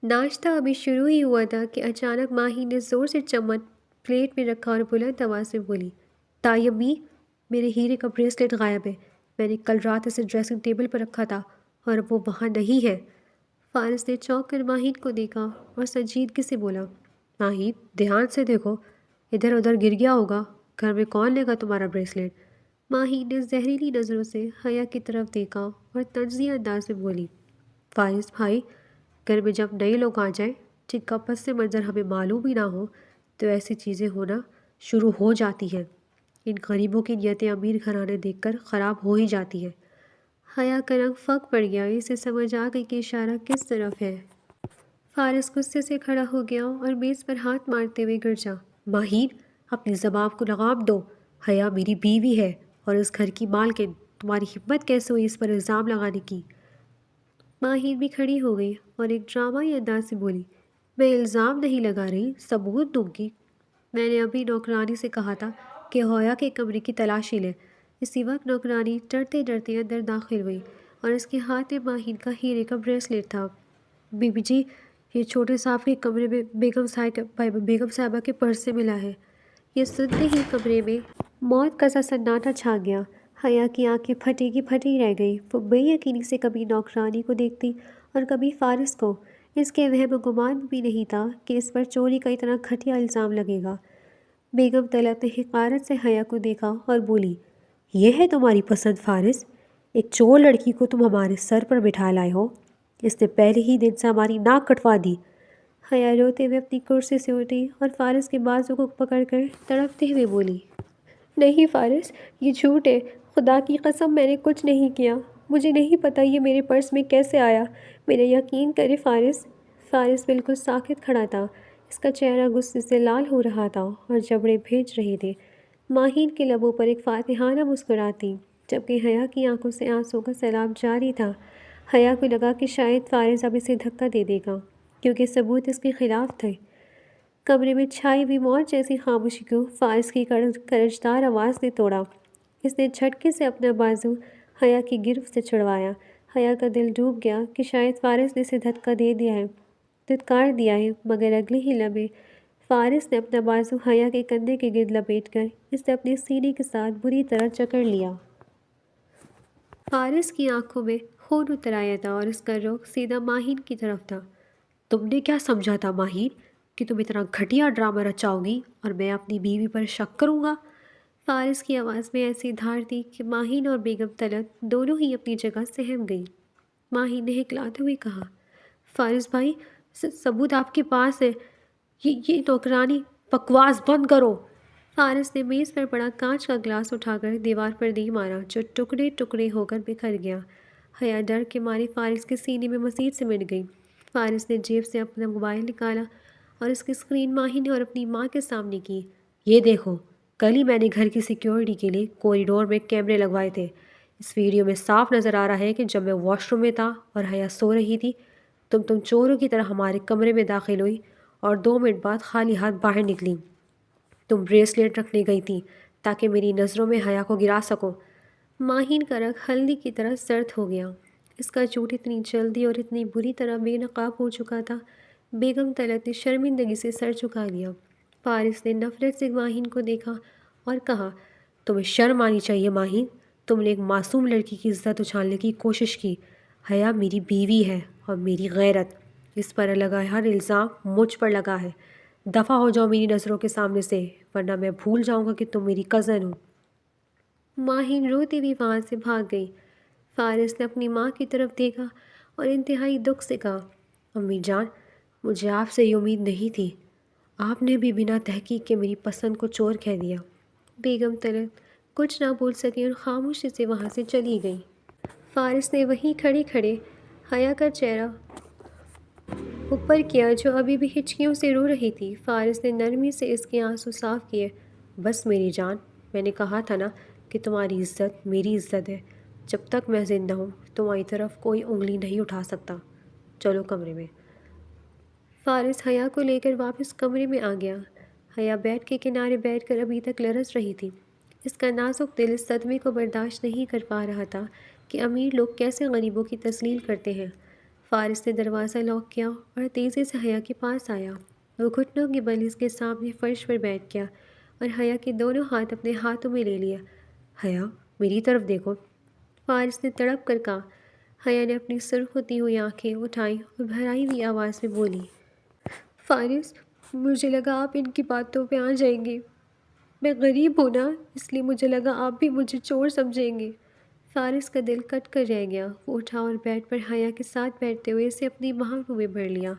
ناشتہ ابھی شروع ہی ہوا تھا کہ اچانک ماہین نے زور سے چمچ پلیٹ میں رکھا اور بلند آواز میں بولی، تائی امی، میرے ہیرے کا بریسلیٹ غائب ہے۔ میں نے کل رات اسے ڈریسنگ ٹیبل پر رکھا تھا اور اب وہ وہاں نہیں ہے۔ فارس نے چونک کر ماہین کو دیکھا اور سنجیدگی سے بولا، ماہین دھیان سے دیکھو، ادھر ادھر گر گیا ہوگا، گھر میں کون لے گا تمہارا بریسلیٹ؟ ماہین نے زہریلی نظروں سے حیا کی طرف دیکھا اور طنزیہ انداز میں بولی، فارس بھائی، گھر میں جب نئے لوگ آ جائیں جن کا پس منظر ہمیں معلوم ہی نہ ہو تو ایسی چیزیں ہونا شروع ہو جاتی ہیں۔ ان غریبوں کی نیتیں امیر گھرانے دیکھ کر خراب ہو ہی جاتی ہیں۔ حیا کا رنگ پھک پڑ گیا، اسے سمجھ آ گئی کہ اشارہ کس طرف ہے۔ فارس غصے سے کھڑا ہو گیا اور میز پر ہاتھ مارتے ہوئے گرجا۔ ماہین، اپنی زبان کو لگام دو، حیا میری بیوی ہے اور اس گھر کی مالکن، تمہاری ہمت کیسے ہوئی اس پر الزام لگانے کی؟ ماہین بھی کھڑی ہو گئی اور ایک ڈرامائی انداز سے بولی، میں الزام نہیں لگا رہی، ثبوت دوں گی۔ میں نے ابھی نوکرانی سے کہا تھا کہ ہویا کے کمرے کی تلاشی لے۔ اسی وقت نوکرانی ڈرتے ڈرتے اندر داخل ہوئی اور اس کے ہاتھ میں ماہین کا ہیرے کا بریسلیٹ تھا۔ بی بی جی، یہ چھوٹے صاحب کے کمرے میں بیگم صاحبہ کے پرس سے ملا ہے۔ یہ سنتے ہی کمرے میں موت کا سا سناٹا چھا گیا۔ حیا کی آنکھیں پھٹی کی پھٹی رہ گئی۔ وہ بے یقینی سے کبھی نوکرانی کو دیکھتی اور کبھی فارس کو۔ اس کے وہم و گمان بھی نہیں تھا کہ اس پر چوری کا اتنا گھٹیا الزام لگے گا۔ بیگم طلعت نے حقارت سے حیا کو دیکھا اور بولی، یہ ہے تمہاری پسند فارس؟ ایک چور لڑکی کو تم ہمارے سر پر بٹھا لائے ہو، اس نے پہلے ہی دن سے ہماری ناک کٹوا دی۔ حیا روتے ہوئے اپنی کرسی سے اٹھی اور فارس کے بازو کو پکڑ کر تڑپتے ہوئے بولی، نہیں فارس، یہ جھوٹ ہے، خدا کی قسم میں نے کچھ نہیں کیا، مجھے نہیں پتہ یہ میرے پرس میں کیسے آیا، میرا یقین کرے فارس۔ فارس بالکل ساکت کھڑا تھا، اس کا چہرہ غصے سے لال ہو رہا تھا اور جبڑے بھیج رہے تھے۔ ماہین کے لبوں پر ایک فاتحانہ مسکراہٹ تھی، جبکہ حیا کی آنکھوں سے آنسوں کا سیلاب جاری تھا۔ حیا کو لگا کہ شاید فارس اب اسے دھکا دے دے گا، کیونکہ ثبوت اس کے خلاف تھے۔ کمرے میں چھائی ہوئی موت جیسی خاموشی کو فارس کی کرجدار آواز نے توڑا۔ اس نے جھٹکے سے اپنا بازو حیا کی گرفت سے چھڑوایا۔ حیا کا دل ڈوب گیا کہ شاید فارس نے اسے دھتکار دیا ہے، مگر اگلے ہی لمحے فارس نے اپنا بازو حیا کے کندھے کے گرد لپیٹ کر اسے اپنے سینے کے ساتھ بری طرح جکڑ لیا۔ فارس کی آنکھوں میں خون اتر آیا تھا اور اس کا رخ سیدھا ماہین کی طرف تھا۔ تم نے کیا سمجھا تھا ماہین، کہ تم اتنا گھٹیا ڈرامہ رچاؤ گی اور میں اپنی بیوی پر شک کروں گا؟ فارس کی آواز میں ایسی دھار تھی کہ ماہین اور بیگم طلعت دونوں ہی اپنی جگہ سہم گئیں۔ ماہین نے ہکلاتے ہوئے کہا، فارس بھائی، ثبوت آپ کے پاس ہے، یہ نوکرانی۔ بکواس بند کرو! فارس نے میز پر پڑا کانچ کا گلاس اٹھا کر دیوار پر دے مارا، جو ٹکڑے ٹکڑے ہو کر بکھر گیا۔ حیا ڈر کے مارے فارس کے سینے میں مزید سمٹ گئی۔ فارس نے جیب سے اپنا موبائل نکالا اور اس کی اسکرین ماہین اور اپنی ماں کے سامنے کی۔ یہ دیکھو، کل ہی میں نے گھر کی سیکیورٹی کے لیے کوریڈور میں کیمرے لگوائے تھے۔ اس ویڈیو میں صاف نظر آ رہا ہے کہ جب میں واش روم میں تھا اور حیا سو رہی تھی، تم چوروں کی طرح ہمارے کمرے میں داخل ہوئی اور 2 منٹ بعد خالی ہاتھ باہر نکلی۔ تم بریسلیٹ رکھنے گئی تھی تاکہ میری نظروں میں حیا کو گرا سکو۔ ماہین کا رنگ ہلدی کی طرح سرد ہو گیا۔ اس کا جھوٹ اتنی جلدی اور اتنی بری طرح بے نقاب ہو چکا تھا۔ بیگم طلعت نے شرمندگی سے سر جھکا لیا۔ فارس نے نفرت سے ماہین کو دیکھا اور کہا، تمہیں شرم آنی چاہیے ماہین، تم نے ایک معصوم لڑکی کی عزت اچھالنے کی کوشش کی۔ حیا میری بیوی ہے اور میری غیرت، اس پر لگا ہر الزام مجھ پر لگا ہے۔ دفع ہو جاؤ میری نظروں کے سامنے سے، ورنہ میں بھول جاؤں گا کہ تم میری کزن ہو۔ ماہین روتی ہوئی وہاں سے بھاگ گئی۔ فارس نے اپنی ماں کی طرف دیکھا اور انتہائی دکھ سے کہا، امی جان، مجھے آپ سے یہ امید نہیں تھی، آپ نے بھی بنا تحقیق کے میری پسند کو چور کہہ دیا۔ بیگم طلعت کچھ نہ بول سکی اور خاموشی سے وہاں سے چلی گئی۔ فارس نے وہیں کھڑے کھڑے حیا کا چہرہ اوپر کیا، جو ابھی بھی ہچکیوں سے رو رہی تھی۔ فارس نے نرمی سے اس کے آنسو صاف کیے۔ بس میری جان، میں نے کہا تھا نا کہ تمہاری عزت میری عزت ہے، جب تک میں زندہ ہوں تمہاری طرف کوئی انگلی نہیں اٹھا سکتا۔ چلو کمرے میں۔ فارس حیا کو لے کر واپس کمرے میں آ گیا۔ حیا بیڈ کے کنارے بیٹھ کر ابھی تک لرز رہی تھی۔ اس کا نازک دل اس صدمے کو برداشت نہیں کر پا رہا تھا کہ امیر لوگ کیسے غریبوں کی تذلیل کرتے ہیں۔ فارس نے دروازہ لاک کیا اور تیزی سے حیا کے پاس آیا۔ وہ گھٹنوں کے بل اس کے سامنے فرش پر بیٹھ گیا اور حیا کے دونوں ہاتھ اپنے ہاتھوں میں لے لیا۔ حیا، میری طرف دیکھو، فارس نے تڑپ کر کہا۔ حیا نے اپنی سرخ ہوتی ہوئی آنکھیں اٹھائیں اور بھرائی ہوئی آواز میں بولی، فارس، مجھے لگا آپ ان کی باتوں پہ آ جائیں گے، میں غریب ہوں نا، اس لیے مجھے لگا آپ بھی مجھے چور سمجھیں گے۔ فارس کا دل کٹ کر رہ گیا۔ وہ اٹھا اور بیڈ پر حیا کے ساتھ بیٹھتے ہوئے اسے اپنی باہوں میں بھر لیا۔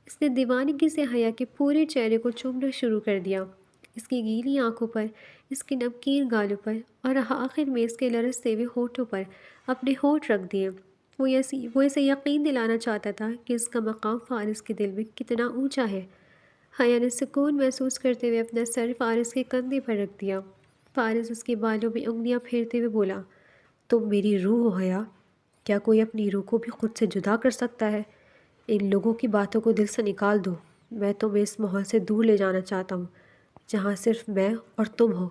اس نے دیوانگی سے حیا کے پورے چہرے کو چومنا شروع کر دیا، اس کی گیلی آنکھوں پر، اس کی نمکین گالوں پر اور آخر میں اس کے لرزتے ہوئے ہونٹوں پر اپنے ہونٹ رکھ دیے۔ وہ اسے یقین دلانا چاہتا تھا کہ اس کا مقام فارس کے دل میں کتنا اونچا ہے۔ حیا نے سکون محسوس کرتے ہوئے اپنا سر فارس کے کندھے پر رکھ دیا۔ فارس اس کے بالوں میں انگلیاں پھیرتے ہوئے بولا، تم میری روح ہو حیا، کیا کوئی اپنی روح کو بھی خود سے جدا کر سکتا ہے؟ ان لوگوں کی باتوں کو دل سے نکال دو، میں تمہیں اس ماحول سے دور لے جانا چاہتا ہوں جہاں صرف میں اور تم ہو۔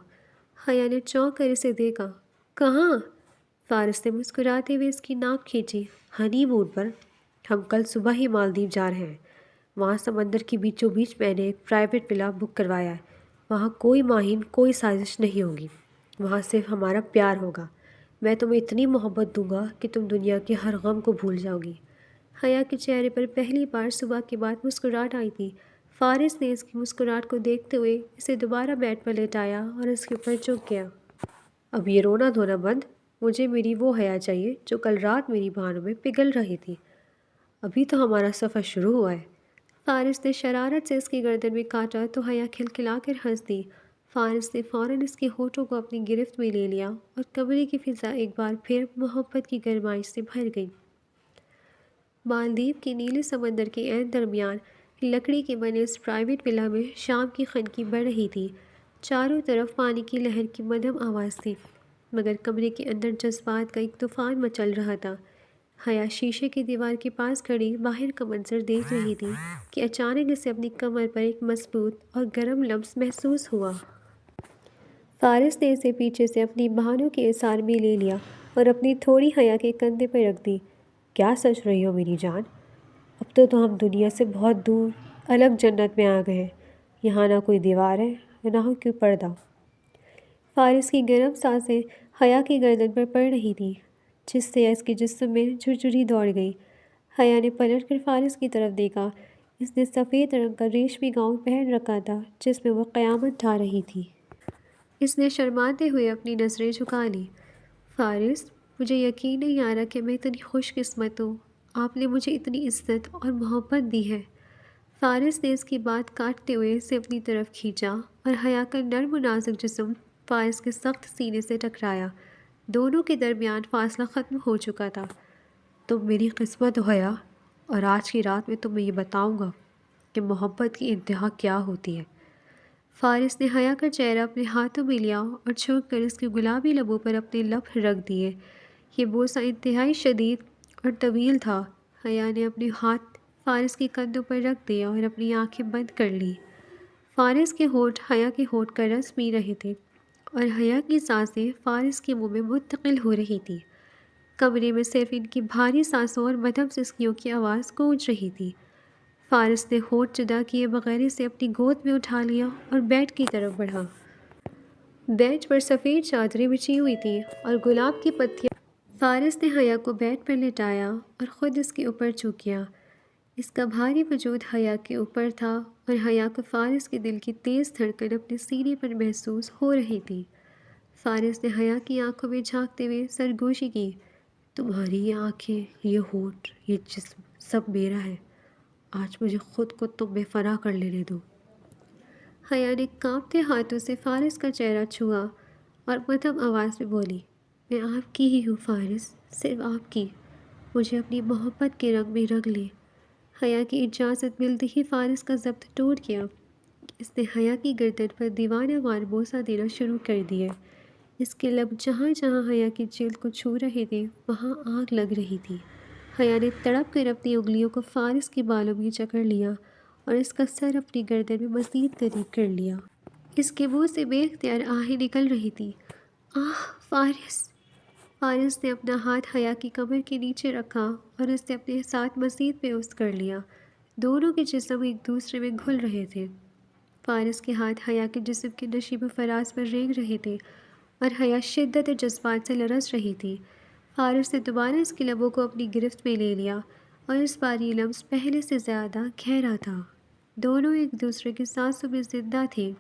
حیا نے چونک کر اسے دیکھا۔ کہاں؟ فارس نے مسکراتے ہوئے اس کی ناک کھینچی۔ ہنی مون پر، ہم کل صبح ہی مالدیپ جا رہے ہیں۔ وہاں سمندر کی بیچوں بیچ میں نے ایک پرائیویٹ ولا بک کروایا ہے۔ وہاں کوئی ماہین، کوئی سازش نہیں ہوگی، وہاں صرف ہمارا پیار ہوگا۔ میں تمہیں اتنی محبت دوں گا کہ تم دنیا کے ہر غم کو بھول جاؤ گی۔ حیا کے چہرے پر پہلی بار صبح کے بعد مسکراہٹ آئی تھی۔ فارس نے اس کی مسکراہٹ کو دیکھتے ہوئے اسے دوبارہ بیڈ پر لٹایا اور اس کے اوپر جھک گیا۔ اب یہ رونا دھونا بند، مجھے میری وہ حیا چاہیے جو کل رات میری بھانوں میں پگھل رہی تھی۔ ابھی تو ہمارا سفر شروع ہوا ہے۔ فارس نے شرارت سے اس کی گردن میں کاٹا تو حیا کھلکھلا کر ہنس دی۔ فارس نے فوراً اس کے ہونٹوں کو اپنی گرفت میں لے لیا اور کمرے کی فضا ایک بار پھر محبت کی گرمائش سے بھر گئی۔ مالدیپ کے نیلے سمندر کے عین درمیان لکڑی کے بنے اس پرائیویٹ ولا میں شام کی خنکی بڑھ رہی تھی۔ چاروں طرف پانی کی لہر کی مدھم آواز تھی، مگر کمرے کے اندر جذبات کا ایک طوفان مچل رہا تھا۔ حیا شیشے کی دیوار کے پاس کھڑی باہر کا منظر دیکھ رہی تھی کہ اچانک اسے اپنی کمر پر ایک مضبوط اور گرم لمس محسوس ہوا۔ فارس نے اسے پیچھے سے اپنی بہانوں کے احاطے میں لے لیا اور اپنی تھوڑی حیا کے کندھے پر رکھ دی۔ کیا سوچ رہی ہو میری جان؟ اب تو ہم دنیا سے بہت دور الگ جنت میں آ گئے ہیں۔ یہاں نہ کوئی دیوار ہے، نہ کوئی پردہ۔ فارس کی گرم سانسیں حیا کی گردن پر پڑ رہی تھیں، جس سے اس کے جسم میں جھرجھری دوڑ گئی۔ حیا نے پلٹ کر فارس کی طرف دیکھا۔ اس نے سفید رنگ کا ریشمی گاؤن پہن رکھا تھا جس میں وہ قیامت ڈھا رہی تھی۔ اس نے شرماتے ہوئے اپنی نظریں جھکا لیں۔ فارس، مجھے یقین نہیں آ رہا کہ میں اتنی خوش قسمت ہوں، آپ نے مجھے اتنی عزت اور محبت دی ہے۔ فارس نے اس کی بات کاٹتے ہوئے اسے اپنی طرف کھینچا اور حیا کا نرم و نازک جسم فارس کے سخت سینے سے ٹکرایا۔ دونوں کے درمیان فاصلہ ختم ہو چکا تھا۔ تم میری قسمت ہو حیا، اور آج کی رات میں تمہیں یہ بتاؤں گا کہ محبت کی انتہا کیا ہوتی ہے۔ فارس نے حیا کا چہرہ اپنے ہاتھوں میں لیا اور جھک کر اس کے گلابی لبوں پر اپنے لب رکھ دیے۔ یہ بوسہ انتہائی شدید اور طویل تھا۔ حیا نے اپنے ہاتھ فارس کے کندھوں پر رکھ دیا اور اپنی آنکھیں بند کر لیں۔ فارس کے ہونٹ حیا کے ہونٹ کا رس پی رہے تھے اور حیا کی سانسیں فارس کے منہ میں منتقل ہو رہی تھیں۔ کمرے میں صرف ان کی بھاری سانسوں اور مدھم سسکیوں کی آواز گونج رہی تھی۔ فارس نے ہونٹ جدا کیے بغیر اسے اپنی گود میں اٹھا لیا اور بیڈ کی طرف بڑھا۔ بیڈ پر سفید چادریں بچھی ہوئی تھیں اور گلاب کی پتیاں۔ فارس نے حیا کو بیڈ پر لٹایا اور خود اس کے اوپر جھک گیا۔ اس کا بھاری وجود حیا کے اوپر تھا اور حیا کو فارس کے دل کی تیز دھڑکن اپنے سینے پر محسوس ہو رہی تھی۔ فارس نے حیا کی آنکھوں میں جھانکتے ہوئے سرگوشی کی، تمہاری یہ آنکھیں، یہ ہونٹ، یہ جسم، سب میرا ہے۔ آج مجھے خود کو تم میں فنا کر لینے دو۔ حیا نے کانپتے ہاتھوں سے فارس کا چہرہ چھوا اور مدھم آواز میں بولی، میں آپ کی ہی ہوں فارس، صرف آپ کی۔ مجھے اپنی محبت کے رنگ میں رنگ لے۔ حیا کی اجازت ملتے ہی فارس کا ضبط ٹوٹ گیا۔ اس نے حیا کی گردن پر دیوانہ وار بوسہ دینا شروع کر دیا۔ اس کے لب جہاں جہاں حیا کی جلد کو چھو رہے تھے وہاں آگ لگ رہی تھی۔ حیا نے تڑپ کر اپنی انگلیوں کو فارس کے بالوں میں جکڑ لیا اور اس کا سر اپنی گردن میں مزید قریب کر لیا۔ اس کے منہ سے بے اختیار آہیں نکل رہی تھیں۔ آہ فارس! فارس نے اپنا ہاتھ حیا کی کمر کے نیچے رکھا اور اس نے اپنے ساتھ مزید پیوست کر لیا۔ دونوں کے جسم ایک دوسرے میں گھل رہے تھے۔ فارس کے ہاتھ حیا کے جسم کے نشیب و فراز پر رینگ رہے تھے اور حیا شدت جذبات سے لرز رہی تھی۔ فارس نے دوبارہ اس کے لبوں کو اپنی گرفت میں لے لیا اور اس بار یہ لمس پہلے سے زیادہ گہرا تھا۔ دونوں ایک دوسرے کی سانسوں میں زندہ تھے۔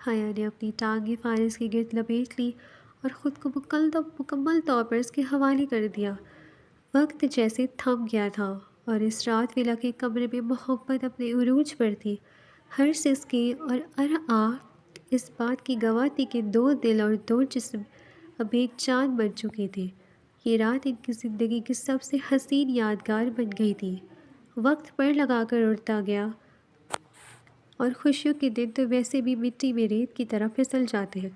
حیا نے اپنی ٹانگیں فارس کے گرد لپیٹ لی اور خود کو مکمل طور پر اس کے حوالے کر دیا۔ وقت جیسے تھم گیا تھا اور اس رات ولا کے کمرے میں محبت اپنے عروج پر تھی۔ ہر سسکی اور ہر آہ اس بات کی گواہ تھی کہ دو دل اور دو جسم اب ایک جان بن چکے تھے۔ یہ رات ان کی زندگی کی سب سے حسین یادگار بن گئی تھی۔ وقت پر لگا کر اڑتا گیا اور خوشیوں کے دن تو ویسے بھی مٹی میں ریت کی طرح پھسل جاتے ہیں۔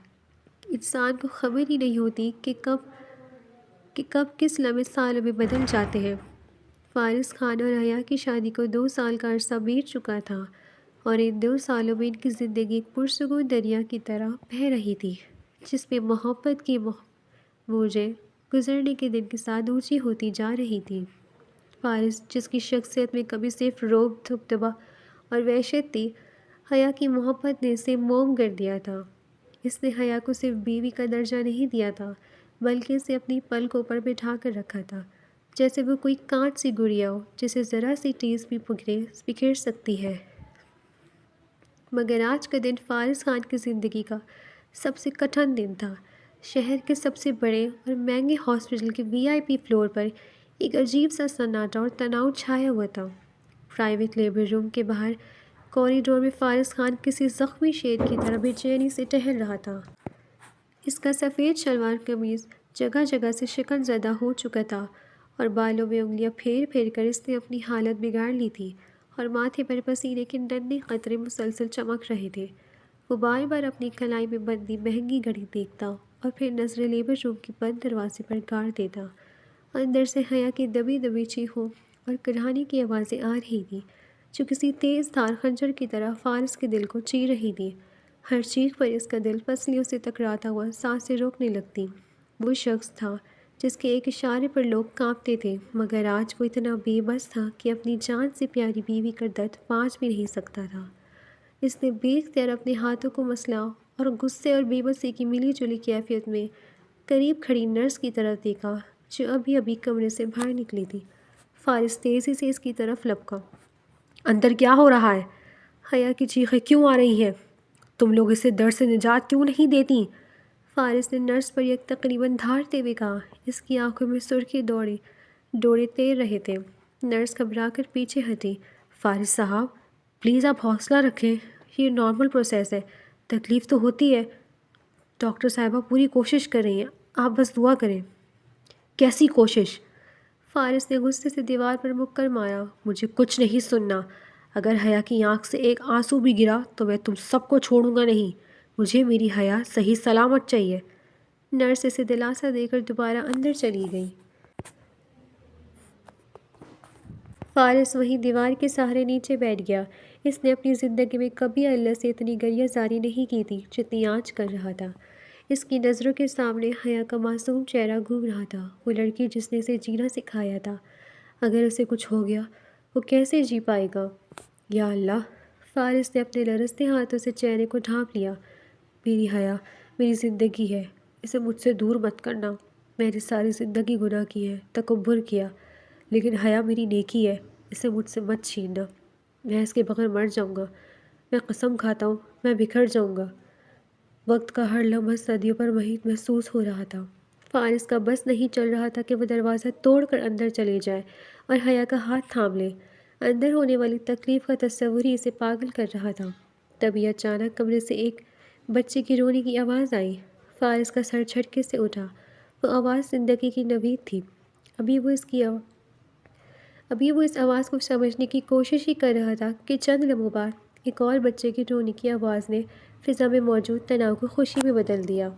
انسان کو خبر ہی نہیں ہوتی کہ کب کس لمحے سالوں میں بدل جاتے ہیں۔ فارس خان اور حیا کی شادی کو 2 سال کا عرصہ بیت چکا تھا اور ان 2 سالوں میں ان کی زندگی ایک پرسکون دریا کی طرح بہہ رہی تھی، جس میں محبت کی موجیں گزرنے کے دن کے ساتھ اونچی ہوتی جا رہی تھی۔ فارس، جس کی شخصیت میں کبھی صرف روب، دبدبا اور وحشت تھی، حیا کی محبت نے اسے موم کر دیا تھا۔ اس نے حیا کو صرف بیوی کا درجہ نہیں دیا تھا، بلکہ اسے اپنی پلکوں پر بٹھا کر رکھا تھا، جیسے وہ کوئی کانٹ سی گڑیا ہو جسے ذرا سی ٹیز بھی بکھیر سکتی ہے۔ مگر آج کا دن فارس خان کی زندگی کا سب سے کٹھن دن تھا۔ شہر کے سب سے بڑے اور مہنگے ہاسپٹل کے VIP فلور پر ایک عجیب سا سناٹا اور تناؤ چھایا ہوا تھا۔ پرائیویٹ لیبر روم کے باہر کوریڈور میں فارس خان کسی زخمی شیر کی طرح بے چینی سے ٹہل رہا تھا۔ اس کا سفید شلوار قمیض جگہ جگہ سے شکن زدہ ہو چکا تھا اور بالوں میں انگلیاں پھیر پھیر کر اس نے اپنی حالت بگاڑ لی تھی اور ماتھے پر پسینے کے ننھے قطرے مسلسل چمک رہے تھے۔ وہ بار بار اپنی کلائی میں بندھی مہنگی گھڑی دیکھتا اور پھر نظریں لیبر روم کے بند دروازے پر گاڑ دیتا۔ اندر سے حیا کی دبی دبی چیخوں اور کرہانی کی آوازیں آ رہی تھیں، جو کسی تیز دھار خنجر کی طرح فارس کے دل کو چیر رہی تھی۔ ہر چیخ پر اس کا دل پسلیوں سے ٹکراتا ہوا سانسیں روکنے لگتی۔ وہ شخص تھا جس کے ایک اشارے پر لوگ کانپتے تھے، مگر آج وہ اتنا بے بس تھا کہ اپنی جان سے پیاری بیوی کا درد پاچ بھی نہیں سکتا تھا۔ اس نے بے اختیار اپنے ہاتھوں کو مسلا اور غصے اور بے بسی کی ملی جلی کیفیت میں قریب کھڑی نرس کی طرف دیکھا، جو ابھی ابھی کمرے سے باہر نکلی تھی۔ فارس تیزی سے اس کی طرف لپکا۔ اندر کیا ہو رہا ہے؟ حیا کی چیخیں کیوں آ رہی ہیں؟ تم لوگ اسے درد سے نجات کیوں نہیں دیتی؟ فارس نے نرس پر یک تقریباً دھاڑتے ہوئے کہا۔ اس کی آنکھوں میں سرخی ڈوڑے تیر رہے تھے۔ نرس گھبرا کر پیچھے ہٹی۔ فارس صاحب، پلیز آپ حوصلہ رکھیں، یہ نارمل پروسیس ہے، تکلیف تو ہوتی ہے۔ ڈاکٹر صاحبہ پوری کوشش کر رہی ہیں، آپ بس دعا کریں۔ کیسی کوشش؟ فارس نے غصے سے دیوار پر مکر مارا۔ مجھے کچھ نہیں سننا۔ اگر حیا کی آنکھ سے ایک آنسو بھی گرا تو میں تم سب کو چھوڑوں گا نہیں۔ مجھے میری حیا صحیح سلامت چاہیے۔ نرس اسے دلاسا دے کر دوبارہ اندر چلی گئی۔ فارس وہیں دیوار کے سہارے نیچے بیٹھ گیا۔ اس نے اپنی زندگی میں کبھی اللہ سے اتنی گریہ زاری نہیں کی تھی جتنی آج کر رہا تھا۔ اس کی نظروں کے سامنے حیا کا معصوم چہرہ گھوم رہا تھا، وہ لڑکی جس نے اسے جینا سکھایا تھا۔ اگر اسے کچھ ہو گیا، وہ کیسے جی پائے گا؟ یا اللہ! فارس نے اپنے لرزتے ہاتھوں سے چہرے کو ڈھانپ لیا۔ میری حیا میری زندگی ہے، اسے مجھ سے دور مت کرنا۔ میں نے ساری زندگی گناہ کی ہے، تکبر کیا، لیکن حیا میری نیکی ہے، اسے مجھ سے مت چھیننا۔ میں اس کے بغیر مر جاؤں گا، میں قسم کھاتا ہوں، میں بکھر جاؤں گا۔ وقت کا ہر لمحہ صدیوں پر محیط محسوس ہو رہا تھا۔ فارس کا بس نہیں چل رہا تھا کہ وہ دروازہ توڑ کر اندر چلے جائے اور حیا کا ہاتھ تھام لے۔ اندر ہونے والی تکلیف کا تصور ہی اسے پاگل کر رہا تھا۔ تبھی اچانک کمرے سے ایک بچے کی رونے کی آواز آئی۔ فارس کا سر جھٹکے سے اٹھا۔ وہ آواز زندگی کی نوید تھی۔ ابھی وہ اس آواز کو سمجھنے کی کوشش ہی کر رہا تھا کہ چند لمحوں بعد ایک اور بچے کی رونے کی آواز نے فضا میں موجود تناؤ کو خوشی میں بدل دیا۔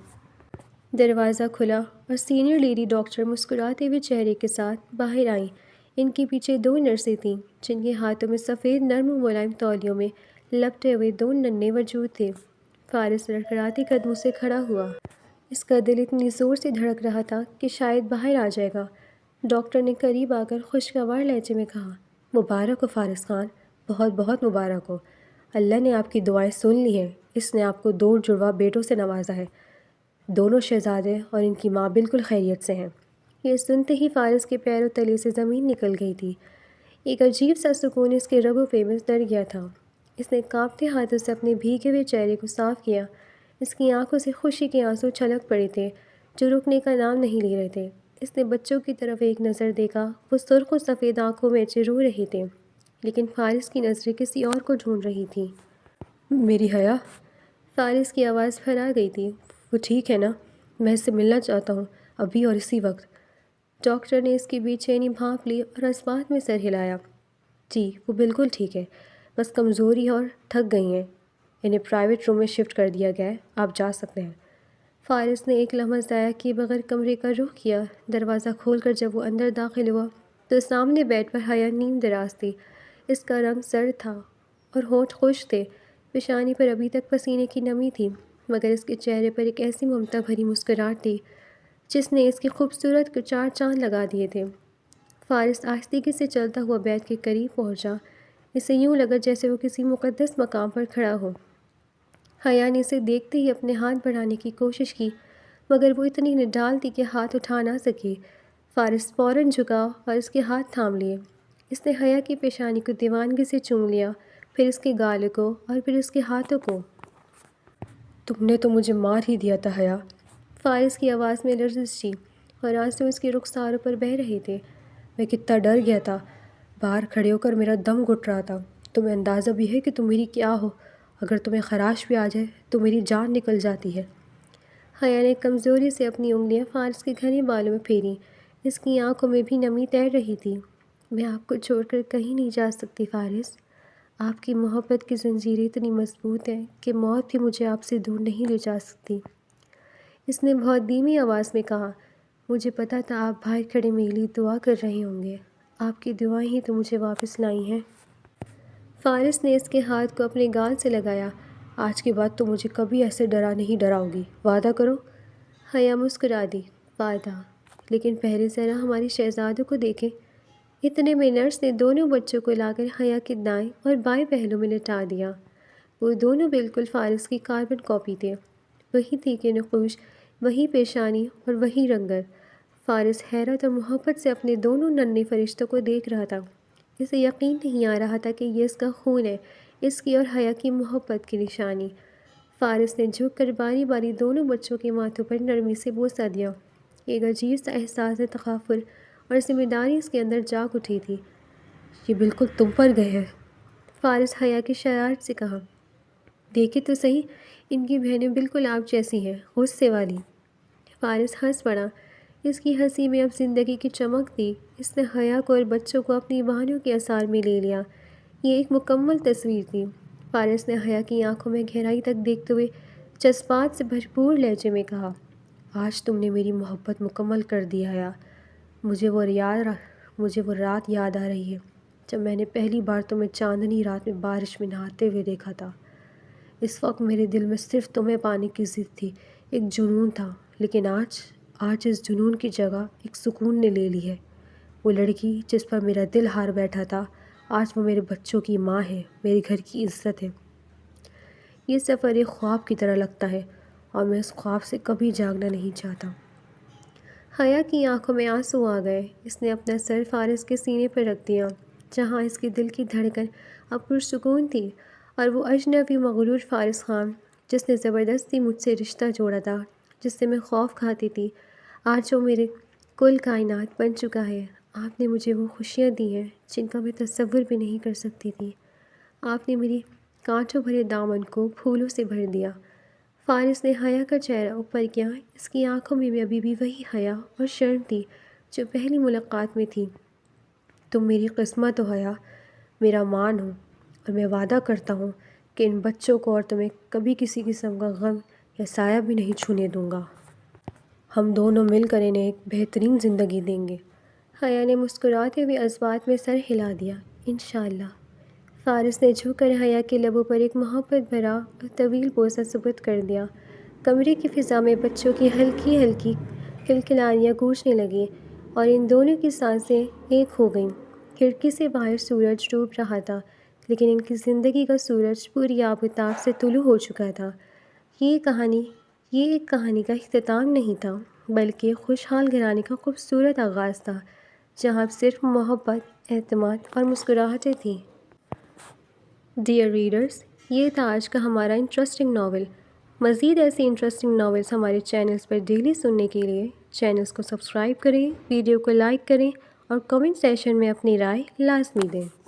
دروازہ کھلا اور سینئر لیڈی ڈاکٹر مسکراتے ہوئے چہرے کے ساتھ باہر آئیں۔ ان کے پیچھے 2 نرسیں تھیں، جن کے ہاتھوں میں سفید نرم و ملائم تولیوں میں لپٹے ہوئے 2 ننھے وجود تھے۔ فارس لڑکھڑاتے قدموں سے کھڑا ہوا۔ اس کا دل اتنی زور سے دھڑک رہا تھا کہ شاید باہر آ جائے گا۔ ڈاکٹر نے قریب آ کر خوشگوار لہجے میں کہا، مبارک ہو فارس خان، بہت بہت مبارک ہو۔ اللہ نے آپ کی دعائیں سن لی ہیں، اس نے آپ کو 2 جڑواں بیٹوں سے نوازا ہے۔ دونوں شہزادے اور ان کی ماں بالکل خیریت سے ہیں۔ یہ سنتے ہی فارس کے پیروں تلے سے زمین نکل گئی تھی۔ ایک عجیب سا سکون اس کے رگوں پہ میں اتر گیا تھا۔ اس نے کانپتے ہاتھوں سے اپنے بھیگے ہوئے چہرے کو صاف کیا۔ اس کی آنکھوں سے خوشی کے آنسو چھلک پڑے تھے، جو رکنے کا نام نہیں لے رہے تھے۔ اس نے بچوں کی طرف ایک نظر دیکھا، وہ سرخ و سفید آنکھوں میں رو رہے تھے، لیکن فارس کی نظریں کسی اور کو ڈھونڈ رہی تھیں۔ میری حیا؟ فارس کی آواز پھر آ گئی تھی۔ وہ ٹھیک ہے نا؟ میں اس سے ملنا چاہتا ہوں، ابھی اور اسی وقت۔ ڈاکٹر نے اس کی بے چینی بھانپ لی اور اسبات میں سر ہلایا۔ جی وہ بالکل ٹھیک ہے، بس کمزوری اور تھک گئی ہیں۔ انہیں پرائیویٹ روم میں شفٹ کر دیا گیا ہے، آپ جا سکتے ہیں۔ فارس نے ایک لمحہ ضائع کیے بغیر کمرے کا رخ کیا۔ دروازہ کھول کر جب وہ اندر داخل ہوا تو سامنے بیڈ پر حیا نیم دراز تھی۔ اس کا رنگ سرد تھا اور ہونٹ خشک تھے، پیشانی پر ابھی تک پسینے کی نمی تھی، مگر اس کے چہرے پر ایک ایسی ممتا بھری مسکراہٹ تھی جس نے اس کی خوبصورت کو چار چاند لگا دیے تھے۔ فارس آہستگی سے چلتا ہوا بیڈ کے قریب پہنچا۔ اسے یوں لگا جیسے وہ کسی مقدس مقام پر کھڑا ہو۔ حیا نے اسے دیکھتے ہی اپنے ہاتھ بڑھانے کی کوشش کی، مگر وہ اتنی نڈال تھی کہ ہاتھ اٹھا نہ سکی۔ فارس فوراً جھکا اور اس کے ہاتھ تھام لیے۔ اس نے حیا کی پیشانی کو دیوانگی سے چوم لیا، پھر اس کے گالوں کو اور پھر اس کے ہاتھوں کو۔ تم نے تو مجھے مار ہی دیا تھا حیا۔ فارس کی آواز میں لرزش تھی اور آنسو اس کے رخساروں پر بہہ رہے تھے۔ میں کتنا ڈر گیا تھا، باہر کھڑے ہو کر میرا دم گھٹ رہا تھا۔ تمہیں اندازہ بھی ہے کہ تم میری کیا ہو؟ اگر تمہیں خراش بھی آ جائے تو میری جان نکل جاتی ہے۔ حیا نے کمزوری سے اپنی انگلیاں فارس کے گھنے بالوں میں پھیریں۔ اس کی آنکھوں میں بھی نمی تیر رہی تھی۔ میں آپ کو چھوڑ کر کہیں نہیں جا سکتی فارس۔ آپ کی محبت کی زنجیریں اتنی مضبوط ہیں کہ موت بھی مجھے آپ سے دور نہیں لے جا سکتی۔ اس نے بہت دھیمی آواز میں کہا، مجھے پتہ تھا آپ باہر کھڑے میرے لیے دعا کر رہے ہوں گے۔ آپ کی دعائیں ہی تو مجھے واپس لائی ہیں۔ فارس نے اس کے ہاتھ کو اپنے گال سے لگایا۔ آج کے بعد تو مجھے کبھی ایسے ڈرا نہیں ڈراؤ گی، وعدہ کرو۔ حیا مسکرا دی، وعدہ، لیکن پہلے ذرا ہماری شہزادوں کو دیکھیں۔ اتنے میں نرس نے دونوں بچوں کو لا کر حیا کے دائیں اور بائیں پہلو میں لٹا دیا۔ وہ دونوں بالکل فارس کی کاربن کاپی تھے، وہی تیکھے نقوش، وہی پیشانی اور وہی رنگت۔ فارس حیرت اور محبت سے اپنے دونوں ننھے فرشتوں کو دیکھ رہا تھا۔ اسے یقین نہیں آ رہا تھا کہ یہ اس کا خون ہے، اس کی اور حیا کی محبت کی نشانی۔ فارس نے جھک کر باری باری دونوں بچوں کے ماتھوں پر نرمی سے بوسہ دیا۔ ایک عجیب سا احساس تغافل اور ذمہ داری اس کے اندر جاگ اٹھی تھی۔ یہ بالکل تم پر گئے ہیں، فارس حیا کی شرارت سے کہا۔ دیکھے تو صحیح، ان کی بہنیں بالکل آپ جیسی ہیں، غصے والی۔ فارس ہنس پڑا۔ اس کی ہنسی میں اب زندگی کی چمک تھی۔ اس نے حیا کو اور بچوں کو اپنی بہنوں کے اثار میں لے لیا۔ یہ ایک مکمل تصویر تھی۔ فارس نے حیا کی آنکھوں میں گہرائی تک دیکھتے ہوئے جذبات سے بھرپور لہجے میں کہا، آج تم نے میری محبت مکمل کر دی حیا۔ مجھے وہ رات یاد آ رہی ہے جب میں نے پہلی بار تمہیں چاندنی رات میں بارش میں نہاتے ہوئے دیکھا تھا۔ اس وقت میرے دل میں صرف تمہیں پانے کی ضد تھی، ایک جنون تھا، لیکن آج اس جنون کی جگہ ایک سکون نے لے لی ہے۔ وہ لڑکی جس پر میرا دل ہار بیٹھا تھا، آج وہ میرے بچوں کی ماں ہے، میرے گھر کی عزت ہے۔ یہ سفر ایک خواب کی طرح لگتا ہے اور میں اس خواب سے کبھی جاگنا نہیں چاہتا۔ حیا کی آنکھوں میں آنسو آ گئے۔ اس نے اپنا سر فارس کے سینے پر رکھ دیا، جہاں اس کے دل کی دھڑکن اب پرسکون تھی، اور وہ اجنبی مغرور فارس خان جس نے زبردستی مجھ سے رشتہ جوڑا تھا، جس سے میں خوف کھاتی تھی، آج وہ میرے کل کائنات بن چکا ہے۔ آپ نے مجھے وہ خوشیاں دی ہیں جن کا میں تصور بھی نہیں کر سکتی تھی۔ آپ نے میری کانٹوں بھرے دامن کو پھولوں سے بھر دیا۔ فارس نے حیا کا چہرہ اوپر کیا۔ اس کی آنکھوں میں بھی ابھی بھی وہی حیا اور شرم تھی جو پہلی ملاقات میں تھی۔ تم میری قسمت ہو حیا، میرا مان ہو، اور میں وعدہ کرتا ہوں کہ ان بچوں کو اور تمہیں کبھی کسی قسم کا غم یا سایہ بھی نہیں چھونے دوں گا۔ ہم دونوں مل کر انہیں ایک بہترین زندگی دیں گے۔ حیا نے مسکراتے ہوئے اسبات میں سر ہلا دیا، انشاءاللہ۔ فارس نے جھک کر حیا کے لبوں پر ایک محبت بھرا اور طویل بوسہ ثبت کر دیا۔ کمرے کی فضا میں بچوں کی ہلکی ہلکی کلکلاریاں گونجنے لگیں اور ان دونوں کی سانسیں ایک ہو گئیں۔ کھڑکی سے باہر سورج ڈوب رہا تھا، لیکن ان کی زندگی کا سورج پوری آب و تاب سے طلوع ہو چکا تھا۔ یہ ایک کہانی کا اختتام نہیں تھا، بلکہ ایک خوشحال گھرانے کا خوبصورت آغاز تھا، جہاں اب صرف محبت، اعتماد اور مسکراہٹیں تھیں۔ ڈیئر ریڈرز، یہ تھا آج کا ہمارا انٹرسٹنگ ناول۔ مزید ایسی انٹرسٹنگ ناولز ہمارے چینلز پر ڈیلی سننے کے لیے چینلز کو سبسکرائب کریں، ویڈیو کو لائک کریں اور کمنٹ سیکشن میں اپنی رائے لازمی دیں۔